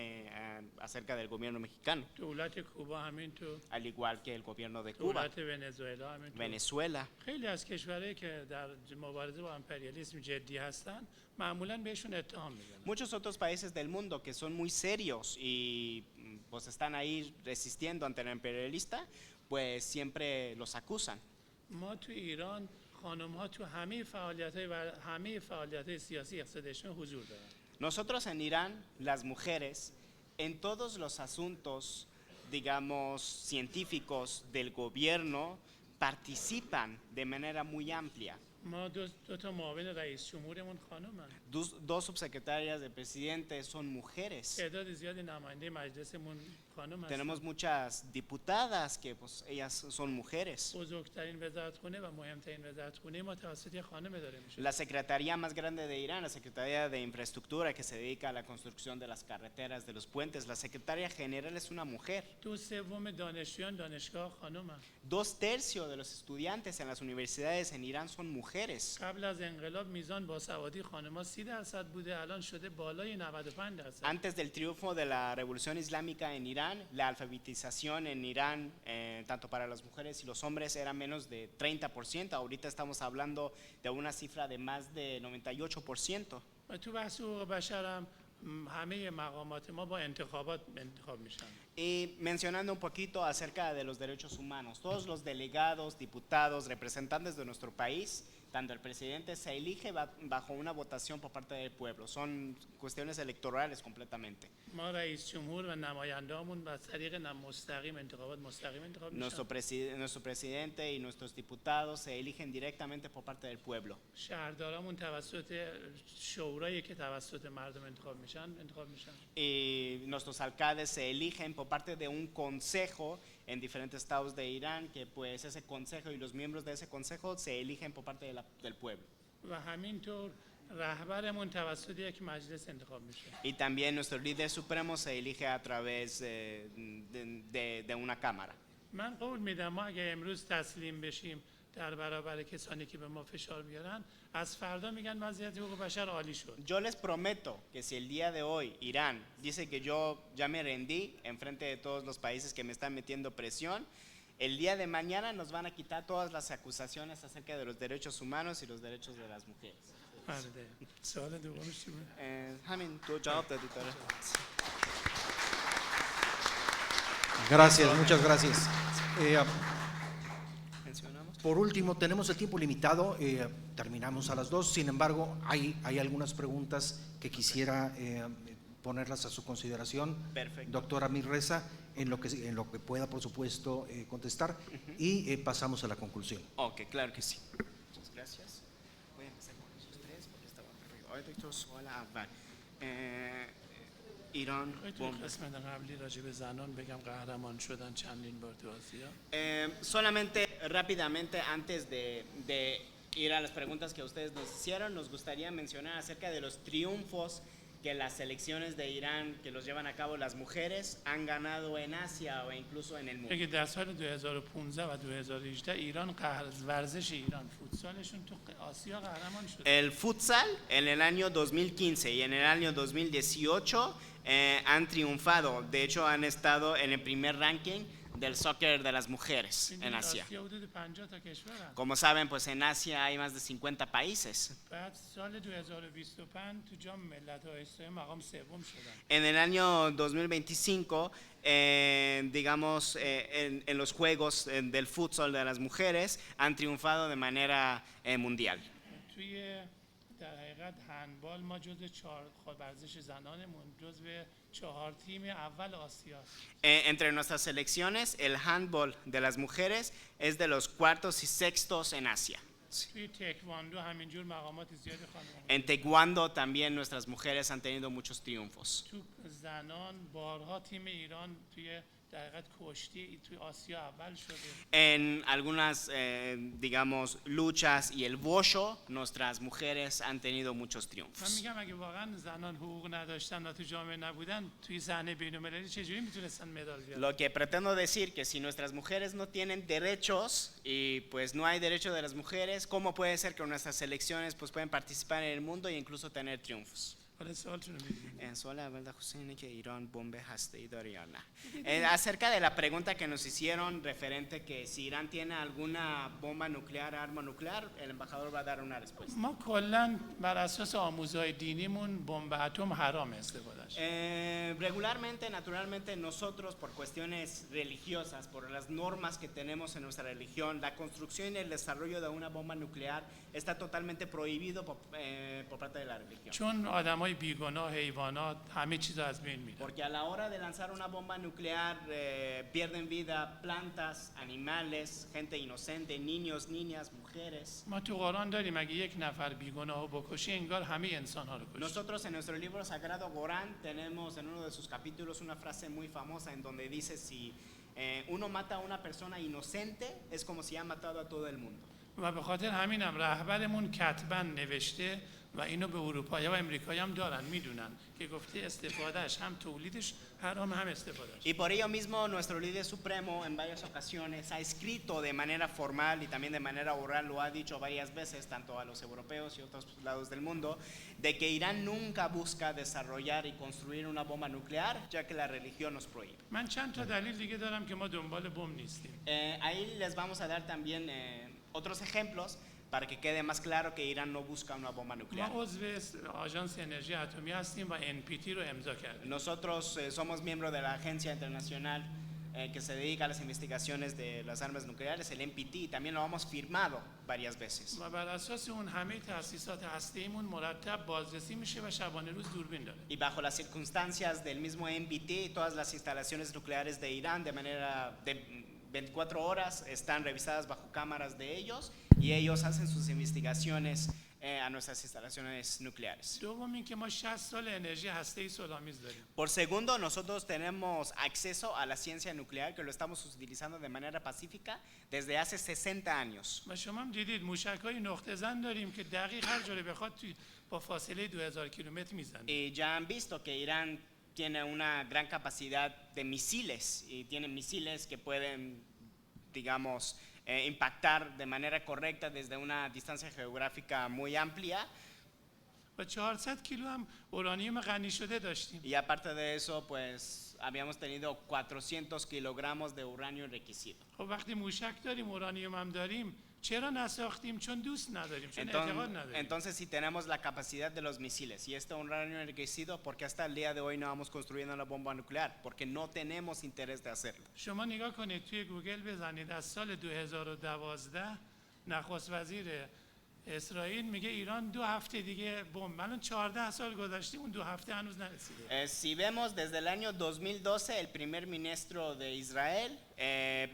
acerca del gobierno mexicano, دولت کوبا همینطور. al igual que el gobierno de Cuba, دولت ونزوئلا همینطور. Venezuela. خیلی از کشورهایی که در مبارزه با امپریالیسم جدی هستن معمولا بهشون اتهام میزنن. Muchos otros países del mundo que son muy serios y pues están ahí resistiendo ante el imperialista, pues siempre los acusan. ما تو ایران خانم ها تو همه فعالیت‌های سیاسی اقتصادیشون حضور دارن. Nosotros en Irán, las mujeres, en todos los asuntos, digamos, científicos del gobierno, participan de manera muy amplia. ما دو تا معاون رئیس جمهورمون خانومن. Dos subsecretarias de presidente son mujeres. تعداد زیادی نماینده مجلسمون خانم هستن. Tenemos muchas diputadas que pues ellas son mujeres. بزرگترین وزارتخونه و مهمترین وزارتخونه ما توسط خانم اداره میشه. La secretaría más grande de Irán, la Secretaría de Infraestructura, que se dedica a la construcción de las carreteras, de los puentes, la secretaria general es una mujer. 2/3 دانشجویان دانشگاه خانومن. 2/3 de los estudiantes en las universidades en Irán son mujeres. قبل از انقلاب میزان باسوادی خانم‌ها 30% بوده، الان شده بالای 95%. Antes del triunfo de la revolución islámica en Irán, la alfabetización en Irán, tanto para las mujeres y los hombres, era menos de 30%. Ahorita estamos hablando de una cifra de más de 98%. و تو بحث حقوق بشر هم همه مقامات ما با انتخاب میشن. Y mencionando un poquito acerca de los derechos humanos, todos los delegados, diputados, representantes de nuestro país, tanto el presidente se elige bajo una votación por parte del pueblo, son cuestiones electorales completamente. ما رئیس جمهور و نماینده‌مون از طریق مستقیم انتخابات مستقیم انتخاب میشن. Nuestro presidente y nuestros diputados se eligen directamente por parte del pueblo. شهردارامون توسط شورایی که توسط مردم انتخاب میشن. Y nuestros alcaldes se eligen por parte de un consejo en diferentes estados de Irán, que pues ese consejo y los miembros de ese consejo se eligen por parte del pueblo. و همینطور رهبرمون توسط یک مجلس انتخاب میشه. Y también nuestro líder supremo se elige a través de una cámara. من قول میدم ما اگه امروز تسلیم بشیم در برابر کسانی که به ما فشار میارن، از فردا میگن وضعیت حقوق بشر عالی شد. Yo les prometo que si el día de hoy Irán dice que yo ya me rendí en frente de todos los países que me están metiendo presión, el día de mañana nos van a quitar todas las acusaciones acerca de los derechos humanos y los derechos de las mujeres. بله. سوال دومش چی بود؟ همین تو جواب دادی داره. Gracias, muchas gracias. Mencionamos. Por último, tenemos el tiempo limitado, terminamos a las 2, sin embargo, hay algunas preguntas que quisiera ponerlas a su consideración. Perfecto. Doctora Mirreza, en lo que pueda, por supuesto, contestar, y pasamos a la conclusión. Ok, claro que sí. Muchas gracias. Voy a empezar con esos tres porque estaban perfectos. آقای دکتر سوال اول ایران توی قسمت قبلی راجع به زنان بگم قهرمان شدن چندین بار تو آسیا. Solamente rápidamente antes de ir a las preguntas que ustedes nos hicieron, nos gustaría mencionar acerca de los triunfos que las selecciones de Irán que los llevan a cabo las mujeres han ganado en Asia o incluso en el mundo. اگه در سال 2015 و 2018 ایران ورزش ایران فوتسالشون تو آسیا قهرمان شد. El futsal en el año 2015 y en el año 2018 han triunfado, de hecho han estado en el primer ranking del soccer de las mujeres en Asia. آسیا حدود 50 تا کشورن. Como saben, pues en Asia hay más de 50 países. بعد سال 2025 تو جام ملت‌های آسیا مقام سوم شدن. En el año 2025, digamos, en los juegos del futsal de las mujeres han triunfado de manera mundial. توی در حقیقت هندبال ما جزو 4 ورزش زنانمون جزو 4 تیم اول آسیا. Entre nuestras selecciones, el handball de las mujeres es de los cuartos y sextos en Asia. توی تکواندو همینجور مقامات زیادی خانم. En taekwondo también nuestras mujeres han tenido muchos triunfos. تو زنان بارها تیم ایران توی در حقیقت کشتی توی آسیا اول شده. En algunas, digamos, luchas y el wushu, nuestras mujeres han tenido muchos من triunfos. میگم اگه واقعا زنان حقوق نداشتن و تو جامعه نبودن توی صحنه بین‌المللی چجوری میتونستن مدال بیارن؟ Lo que pretendo decir que si nuestras mujeres no tienen derechos y pues no hay derecho de las mujeres, ¿cómo puede ser que nuestras selecciones pues pueden participar en el mundo e incluso tener triunfos? حالا سوالتون رو می‌دونید. سوال اول در خصوص اینه که ایران بمب هسته‌ای داره یا نه. Acerca de la pregunta que nos hicieron referente que si Irán tiene alguna bomba nuclear, arma nuclear, el embajador va a dar una respuesta. ما کلا بر اساس آموزهای دینیمون بمب اتم حرام استفادهش. Regularmente, naturalmente, nosotros por cuestiones religiosas, por las normas que tenemos en nuestra religión, la construcción y el desarrollo de una bomba nuclear está totalmente prohibido por parte de la religión. چون آدمای بیگناه حیوانات همه چیز از بین میره. Porque a la hora de lanzar una bomba nuclear pierden vida plantas, animales, gente inocente, niños, niñas, mujeres. ما تو قرآن داریم اگه یک نفر بیگناه رو بکشی انگار همه انسان‌ها رو کشتی. Nosotros en nuestro libro sagrado Corán tenemos en uno de sus capítulos una frase muy famosa en donde dice si uno mata a una persona inocente es como si ha matado a todo el mundo. و به خاطر همینم رهبرمون کتباً نوشته و اینو به اروپایی‌ها و امریکایی‌ها هم دارن میدونن که گفته استفادهش هم تولیدش حرام هم استفادهش. Y por ello mismo nuestro líder supremo en varias ocasiones ha escrito de manera formal y también de manera oral, lo ha dicho varias veces tanto a los europeos y otros lados del mundo, de que Irán nunca busca desarrollar y construir una bomba nuclear ya que la religión nos prohíbe. من چند تا دلیل دیگه دارم که ما دنبال بمب نیستیم. Ahí les vamos a dar también otros ejemplos para que quede más claro que Irán no busca una bomba nuclear. ما عضو آژانس انرژی اتمی هستیم و NPT رو امضا کردیم. Nosotros somos miembros de la agencia internacional que se dedica a las investigaciones de las armas nucleares, el NPT, y también lo hemos firmado varias veces. و بر اساس اون همه تأسیسات هسته‌ایمون مرتب بازرسی میشه و شبانه روز دوربین داره. Y bajo las circunstancias del mismo NPT, todas las instalaciones nucleares de Irán de manera de 24 horas están revisadas bajo cámaras de ellos y ellos hacen sus investigaciones a nuestras instalaciones nucleares. دوم اینکه ما 60 سال انرژی هسته‌ای صلح‌آمیز داریم. Por segundo, nosotros tenemos acceso a la ciencia nuclear que lo estamos utilizando de manera pacífica desde hace 60 años. و شما هم دیدید موشک‌های نقطه زن داریم که دقیق هر جوری بخواد با فاصله 2000 کیلومتر میزنه. Y ya han visto que Irán tiene una gran capacidad de misiles y tiene misiles que pueden, digamos, impactar de manera correcta desde una distancia geográfica muy amplia. و 400 کیلو هم اورانیوم غنی شده داشتیم. Y aparte de eso, pues habíamos tenido 400 kilogramos de uranio enriquecido. خب وقتی موشک داریم اورانیوم هم داریم چرا نساختیم؟ چون دوست نداریم، چون اعتقاد نداریم. Entonces, si tenemos la capacidad de los misiles y este uranio enriquecido, ¿por qué hasta el día de hoy no vamos construyendo una bomba nuclear? Porque no tenemos interés de hacerlo. شما نگاه کنید توی گوگل بزنید از سال 2012 نخست وزیر اسرائیل میگه ایران 2 هفته دیگه بمب. الان 14 سال گذشته اون 2 هفته هنوز نرسیده. Si vemos desde el año 2012, el primer ministro de Israel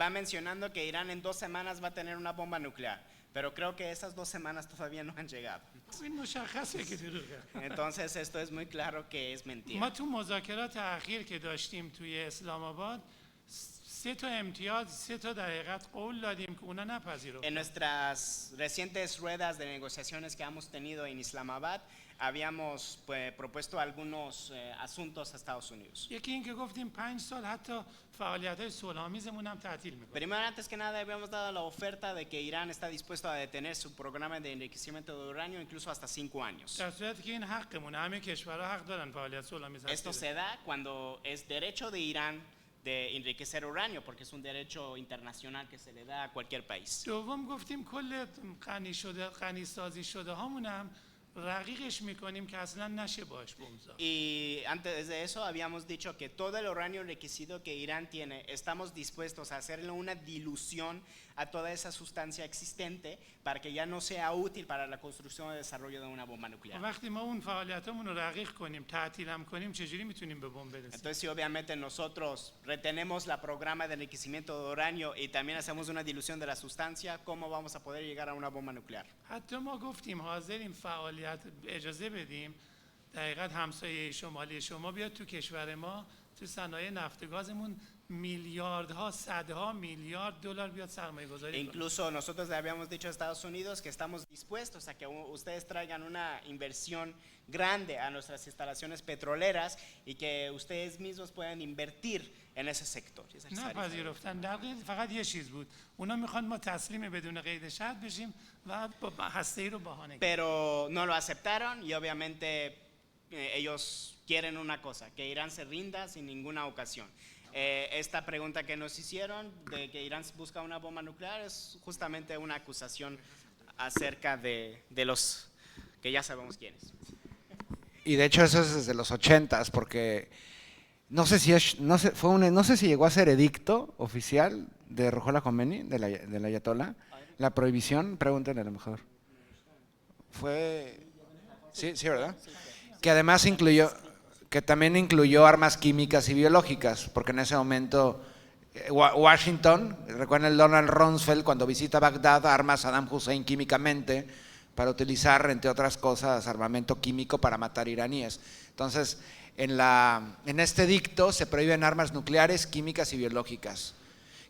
va mencionando que Irán en 2 semanas va a tener una bomba nuclear, pero creo que esas 2 semanas todavía no han llegado. این مشخصه که دروغه. Entonces esto es muy claro que es mentira. ما تو مذاکرات اخیر که داشتیم توی اسلام آباد 3 تا امتیاز 3 تا در حقیقت قول دادیم که اونا نپذیرفتن. En nuestras recientes ruedas de negociaciones que hemos tenido en Islamabad, habíamos propuesto algunos asuntos a Estados Unidos. یکی این که گفتیم 5 سال حتی فعالیت‌های صلح‌آمیزمون هم تعطیل می‌کنیم. Primero, antes que nada, habíamos dado la oferta de que Irán está dispuesto a detener su programa de enriquecimiento de uranio incluso hasta 5 años. در صورتی که این حقمونه، همه کشورها حق دارن فعالیت صلح‌آمیز Esto se da cuando es derecho de Irán de enriquecer uranio, porque es un derecho internacional que se le da a cualquier país. دوم گفتیم کل غنی سازی شده هامونم رقیقش میکنیم که اصلا نشه باش بمزا. Y antes de eso habíamos dicho que todo el uranio enriquecido que Irán tiene, estamos dispuestos a hacerle una dilución a toda esa sustancia existente para que ya no sea útil para la construcción y desarrollo de una bomba nuclear. وقتی ما اون فعالیتامون رو رقیق کنیم، تعطیلم کنیم، چجوری میتونیم به بمب برسیم؟ Entonces, si obviamente nosotros retenemos la programa de enriquecimiento de uranio y también hacemos una dilución de la sustancia, ¿cómo vamos a poder llegar a una bomba nuclear? حتی ما گفتیم حاضریم فعالیت اجازه بدیم دقیقاً همسایه شمالی شما بیاد تو کشور ما تو صنایع نفت و گازمون میلیاردها صدها میلیارد دلار بیاد سرمایه گذاری کنه. Incluso nosotros le habíamos dicho a Estados Unidos que estamos dispuestos a que ustedes traigan una inversión grande a nuestras instalaciones petroleras y que ustedes mismos puedan invertir en ese sector. نه پذیرفتن، دقیق فقط یه چیز بود، اونا میخوان ما تسلیم بدون قید شرط بشیم و هسته‌ای رو بهانه کنیم. Pero no lo aceptaron y obviamente ellos quieren una cosa, que Irán se rinda sin ninguna ocasión. Esta pregunta que nos hicieron de que Irán busca una bomba nuclear es justamente una acusación acerca de los que ya sabemos quiénes. Y de hecho eso es desde los 80s, porque no sé si llegó a ser edicto oficial de Ruhollah Khomeini, del Ayatollah, la prohibición, pregúntenle a lo mejor. Sí, ¿verdad? Que además que también incluyó armas químicas y biológicas, porque en ese momento Washington, recuerden el Donald Rumsfeld cuando visita Bagdad, arma a Saddam Hussein químicamente para utilizar, entre otras cosas, armamento químico para matar iraníes. Entonces, en este edicto se prohíben armas nucleares, químicas y biológicas.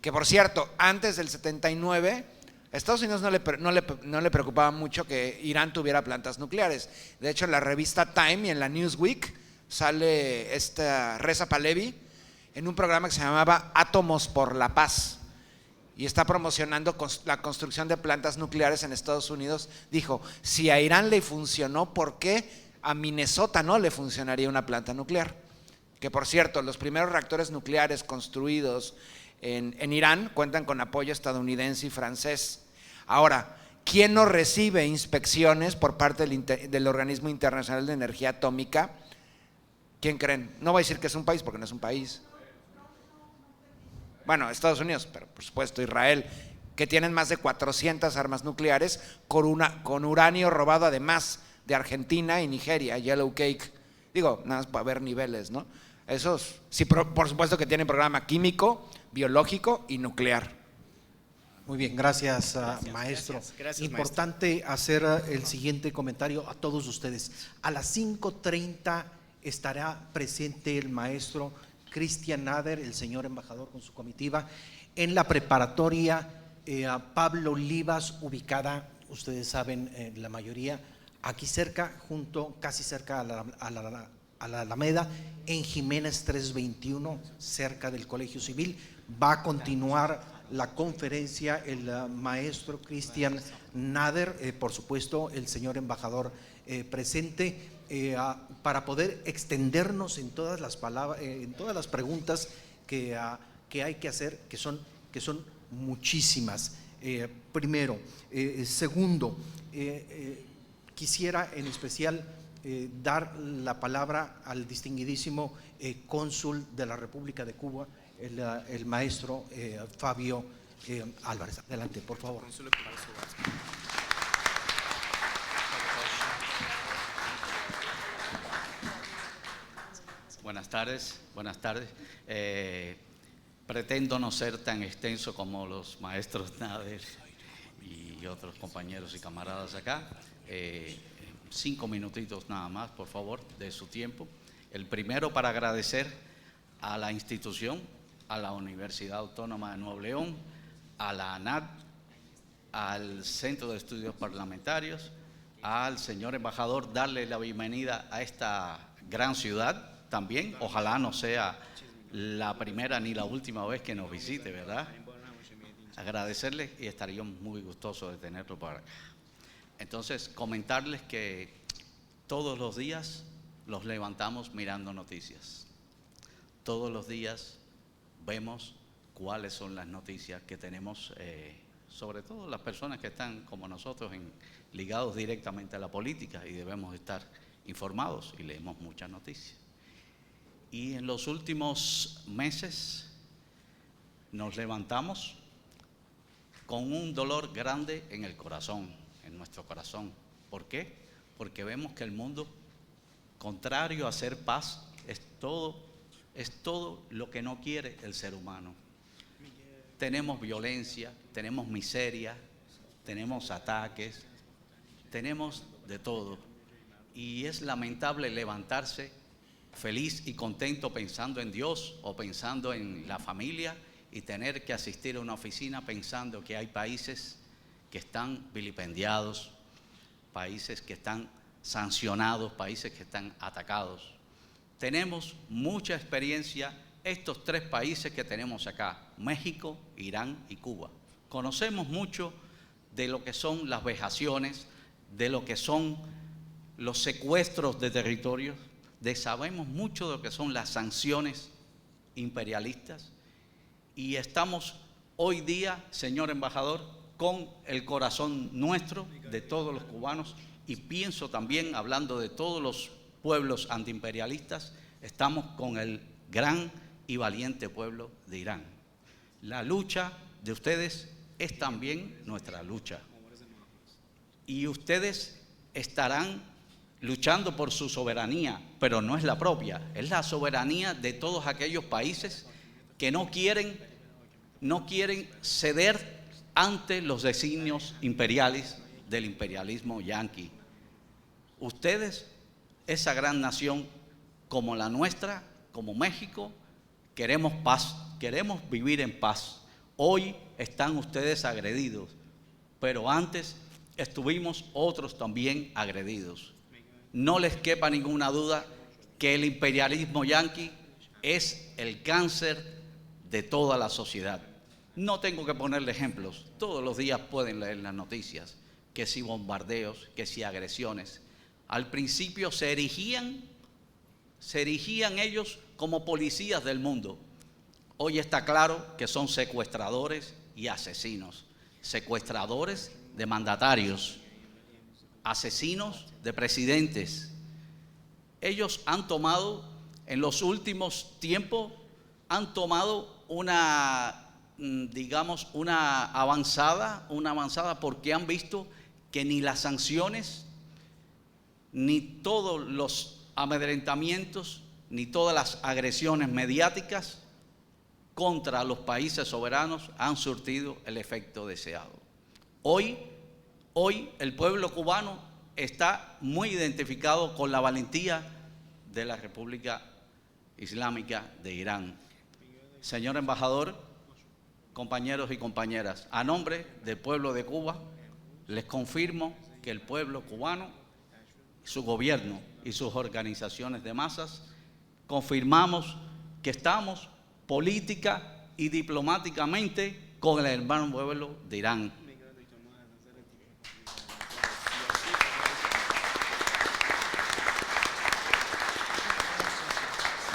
Que por cierto, antes del 79, a Estados Unidos no le preocupaba mucho que Irán tuviera plantas nucleares. De hecho, en la revista Time y en la Newsweek sale Reza Pahlavi en un programa que se llamaba Átomos por la Paz y está promocionando la construcción de plantas nucleares en Estados Unidos. Dijo, si a Irán le funcionó, ¿por qué a Minnesota no le funcionaría una planta nuclear? Que por cierto, los primeros reactores nucleares construidos en Irán cuentan con apoyo estadounidense y francés. Ahora, ¿quién no recibe inspecciones por parte del Organismo Internacional de Energía Atómica? ¿Quién creen? No voy a decir que es un país porque no es un país. Bueno, Estados Unidos, pero por supuesto Israel, que tienen más de 400 armas nucleares con uranio robado además de Argentina y Nigeria, Yellow Cake. Digo, nada más para ver niveles, ¿no? Esos, sí, por supuesto que tienen programa químico, biológico y nuclear. Muy bien, gracias, maestro. Gracias, Importante hacer el siguiente comentario a todos ustedes. A las 5:30 estará presente el maestro Cristian Nader, el señor embajador con su comitiva, en la preparatoria Pablo Olivas, ubicada, ustedes saben, la mayoría, aquí cerca, casi cerca a la Alameda, en Jiménez 321, cerca del Colegio Civil. Va a continuar la conferencia el maestro Cristian Nader, por supuesto el señor embajador presente, para poder extendernos en todas las palabras, en todas las preguntas que hay que hacer, que son muchísimas. Primero, segundo, quisiera en especial dar la palabra al distinguidísimo cónsul de la República de Cuba, el maestro Fabio Álvarez. Adelante, por favor. Buenas tardes, buenas tardes. Pretendo no ser tan extenso como los maestros Nader y otros compañeros y camaradas acá. 5 minutitos nada más, por favor, de su tiempo. El primero para agradecer a la institución, a la Universidad Autónoma de Nuevo León, a la ANAD, al Centro de Estudios Parlamentarios, al señor embajador, darle la bienvenida a esta gran ciudad también. Ojalá no sea la primera ni la última vez que nos visite, ¿verdad? Agradecerles y estaríamos muy gustosos de tenerlo por acá. Entonces, comentarles que todos los días los levantamos mirando noticias. Todos los días vemos cuáles son las noticias que tenemos, sobre todo las personas que están como nosotros ligados directamente a la política, y debemos estar informados y leemos muchas noticias. Y en los últimos meses nos levantamos con un dolor grande en el corazón, en nuestro corazón. ¿Por qué? Porque vemos que el mundo, contrario a ser paz, es todo lo que no quiere el ser humano. Tenemos violencia, tenemos miseria, tenemos ataques, tenemos de todo. Y es lamentable levantarse feliz y contento pensando en Dios o pensando en la familia y tener que asistir a una oficina pensando que hay países que están vilipendiados, países que están sancionados, países que están atacados. Tenemos mucha experiencia, estos 3 países que tenemos acá, México, Irán y Cuba. Conocemos mucho de lo que son las vejaciones, de lo que son los secuestros de territorios, sabemos mucho de lo que son las sanciones imperialistas, y estamos hoy día, señor embajador, con el corazón nuestro, de todos los cubanos, y pienso también, hablando de todos los pueblos antiimperialistas, estamos con el gran y valiente pueblo de Irán. La lucha de ustedes es también nuestra lucha, y ustedes estarán luchando por su soberanía, pero no es la propia, es la soberanía de todos aquellos países que no quieren ceder ante los designios imperiales del imperialismo yanqui. Ustedes, esa gran nación como la nuestra, como México, queremos paz, queremos vivir en paz. Hoy están ustedes agredidos, pero antes estuvimos otros también agredidos. No les quepa ninguna duda que el imperialismo yanqui es el cáncer de toda la sociedad. No tengo que ponerle ejemplos, todos los días pueden leer las noticias, que si bombardeos, que si agresiones. Al principio se erigían ellos como policías del mundo. Hoy está claro que son secuestradores y asesinos. secuestradores de mandatarios, asesinos de presidentes. Ellos han tomado, en los últimos tiempos, han tomado una, digamos, una avanzada porque han visto que ni las sanciones, ni todos los amedrentamientos, ni todas las agresiones mediáticas contra los países soberanos han surtido el efecto deseado. Hoy el pueblo cubano está muy identificado con la valentía de la República Islámica de Irán. Señor embajador, compañeros y compañeras, a nombre del pueblo de Cuba, les confirmo que el pueblo cubano, su gobierno y sus organizaciones de masas, confirmamos que estamos política y diplomáticamente con el hermano pueblo de Irán.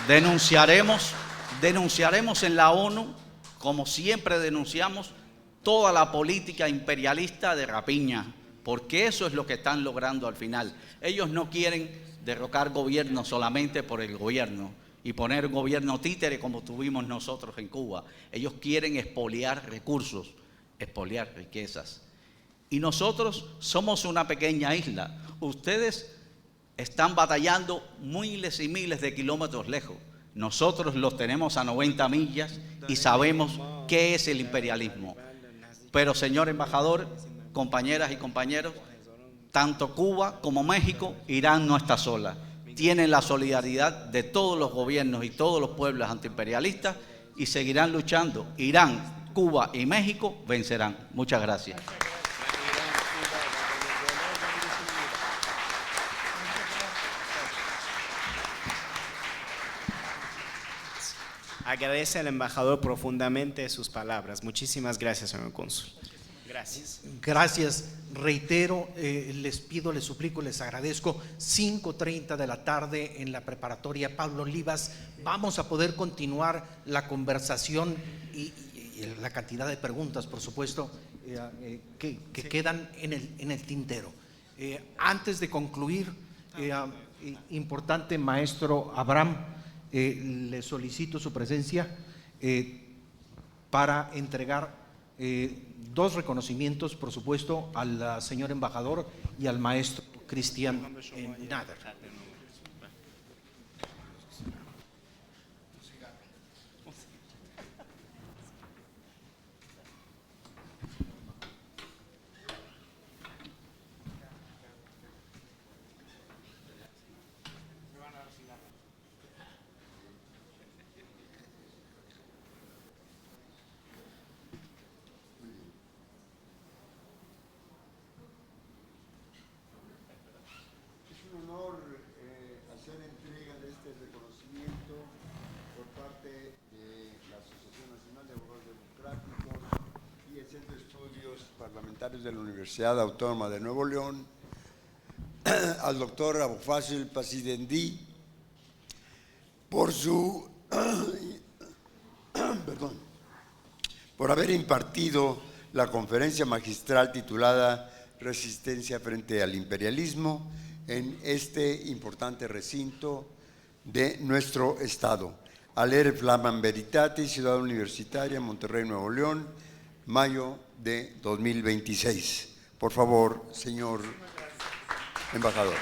Denunciaremos en la ONU, como siempre denunciamos, toda la política imperialista de rapiña, porque eso es lo que están logrando al final. Ellos no quieren derrocar gobierno solamente por el gobierno y poner un gobierno títere como tuvimos nosotros en Cuba. Ellos quieren expoliar recursos, expoliar riquezas. Y nosotros somos una pequeña isla. Ustedes están batallando miles y miles de kilómetros lejos. Nosotros los tenemos a 90 millas y sabemos qué es el imperialismo. Pero, señor embajador, compañeras y compañeros, tanto Cuba como México, Irán no está sola. Tienen la solidaridad de todos los gobiernos y todos los pueblos antiimperialistas y seguirán luchando. Irán, Cuba y México vencerán. Muchas gracias. Agradece al embajador profundamente sus palabras. Muchísimas gracias, señor cónsul. Gracias. Gracias. Reitero, les pido, les suplico, les agradezco. 5:30 de la tarde en la preparatoria Pablo Olivas. Vamos a poder continuar la conversación y la cantidad de preguntas, por supuesto, que quedan en el tintero. Antes de concluir, importante maestro Abraham, le solicito su presencia para entregar dos reconocimientos, por supuesto, al señor embajador y al maestro Cristian Nader. De la Universidad Autónoma de Nuevo León, al doctor Abofácil Pasidendí por su por haber impartido la conferencia magistral titulada Resistencia frente al imperialismo en este importante recinto de nuestro estado. Alere Flaman Veritatis, Ciudad Universitaria, Monterrey, Nuevo León, mayo de 2026. Por favor, señor embajador.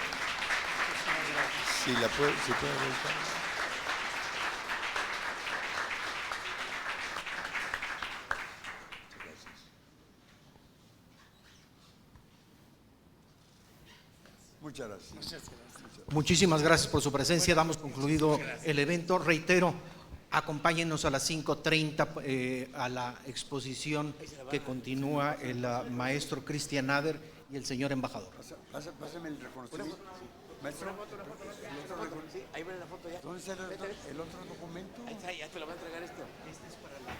Si puede voltar. Muchas gracias. Muchísimas gracias por su presencia. Damos concluido el evento. Reitero, acompáñenos a las 5:30 a la exposición que continúa el maestro Cristian Nader y el señor embajador. Pásame el reconocimiento. Maestro, ahí viene la foto ya. ¿Dónde está el otro documento? Ahí está, ya te lo va a entregar esto. Este es para la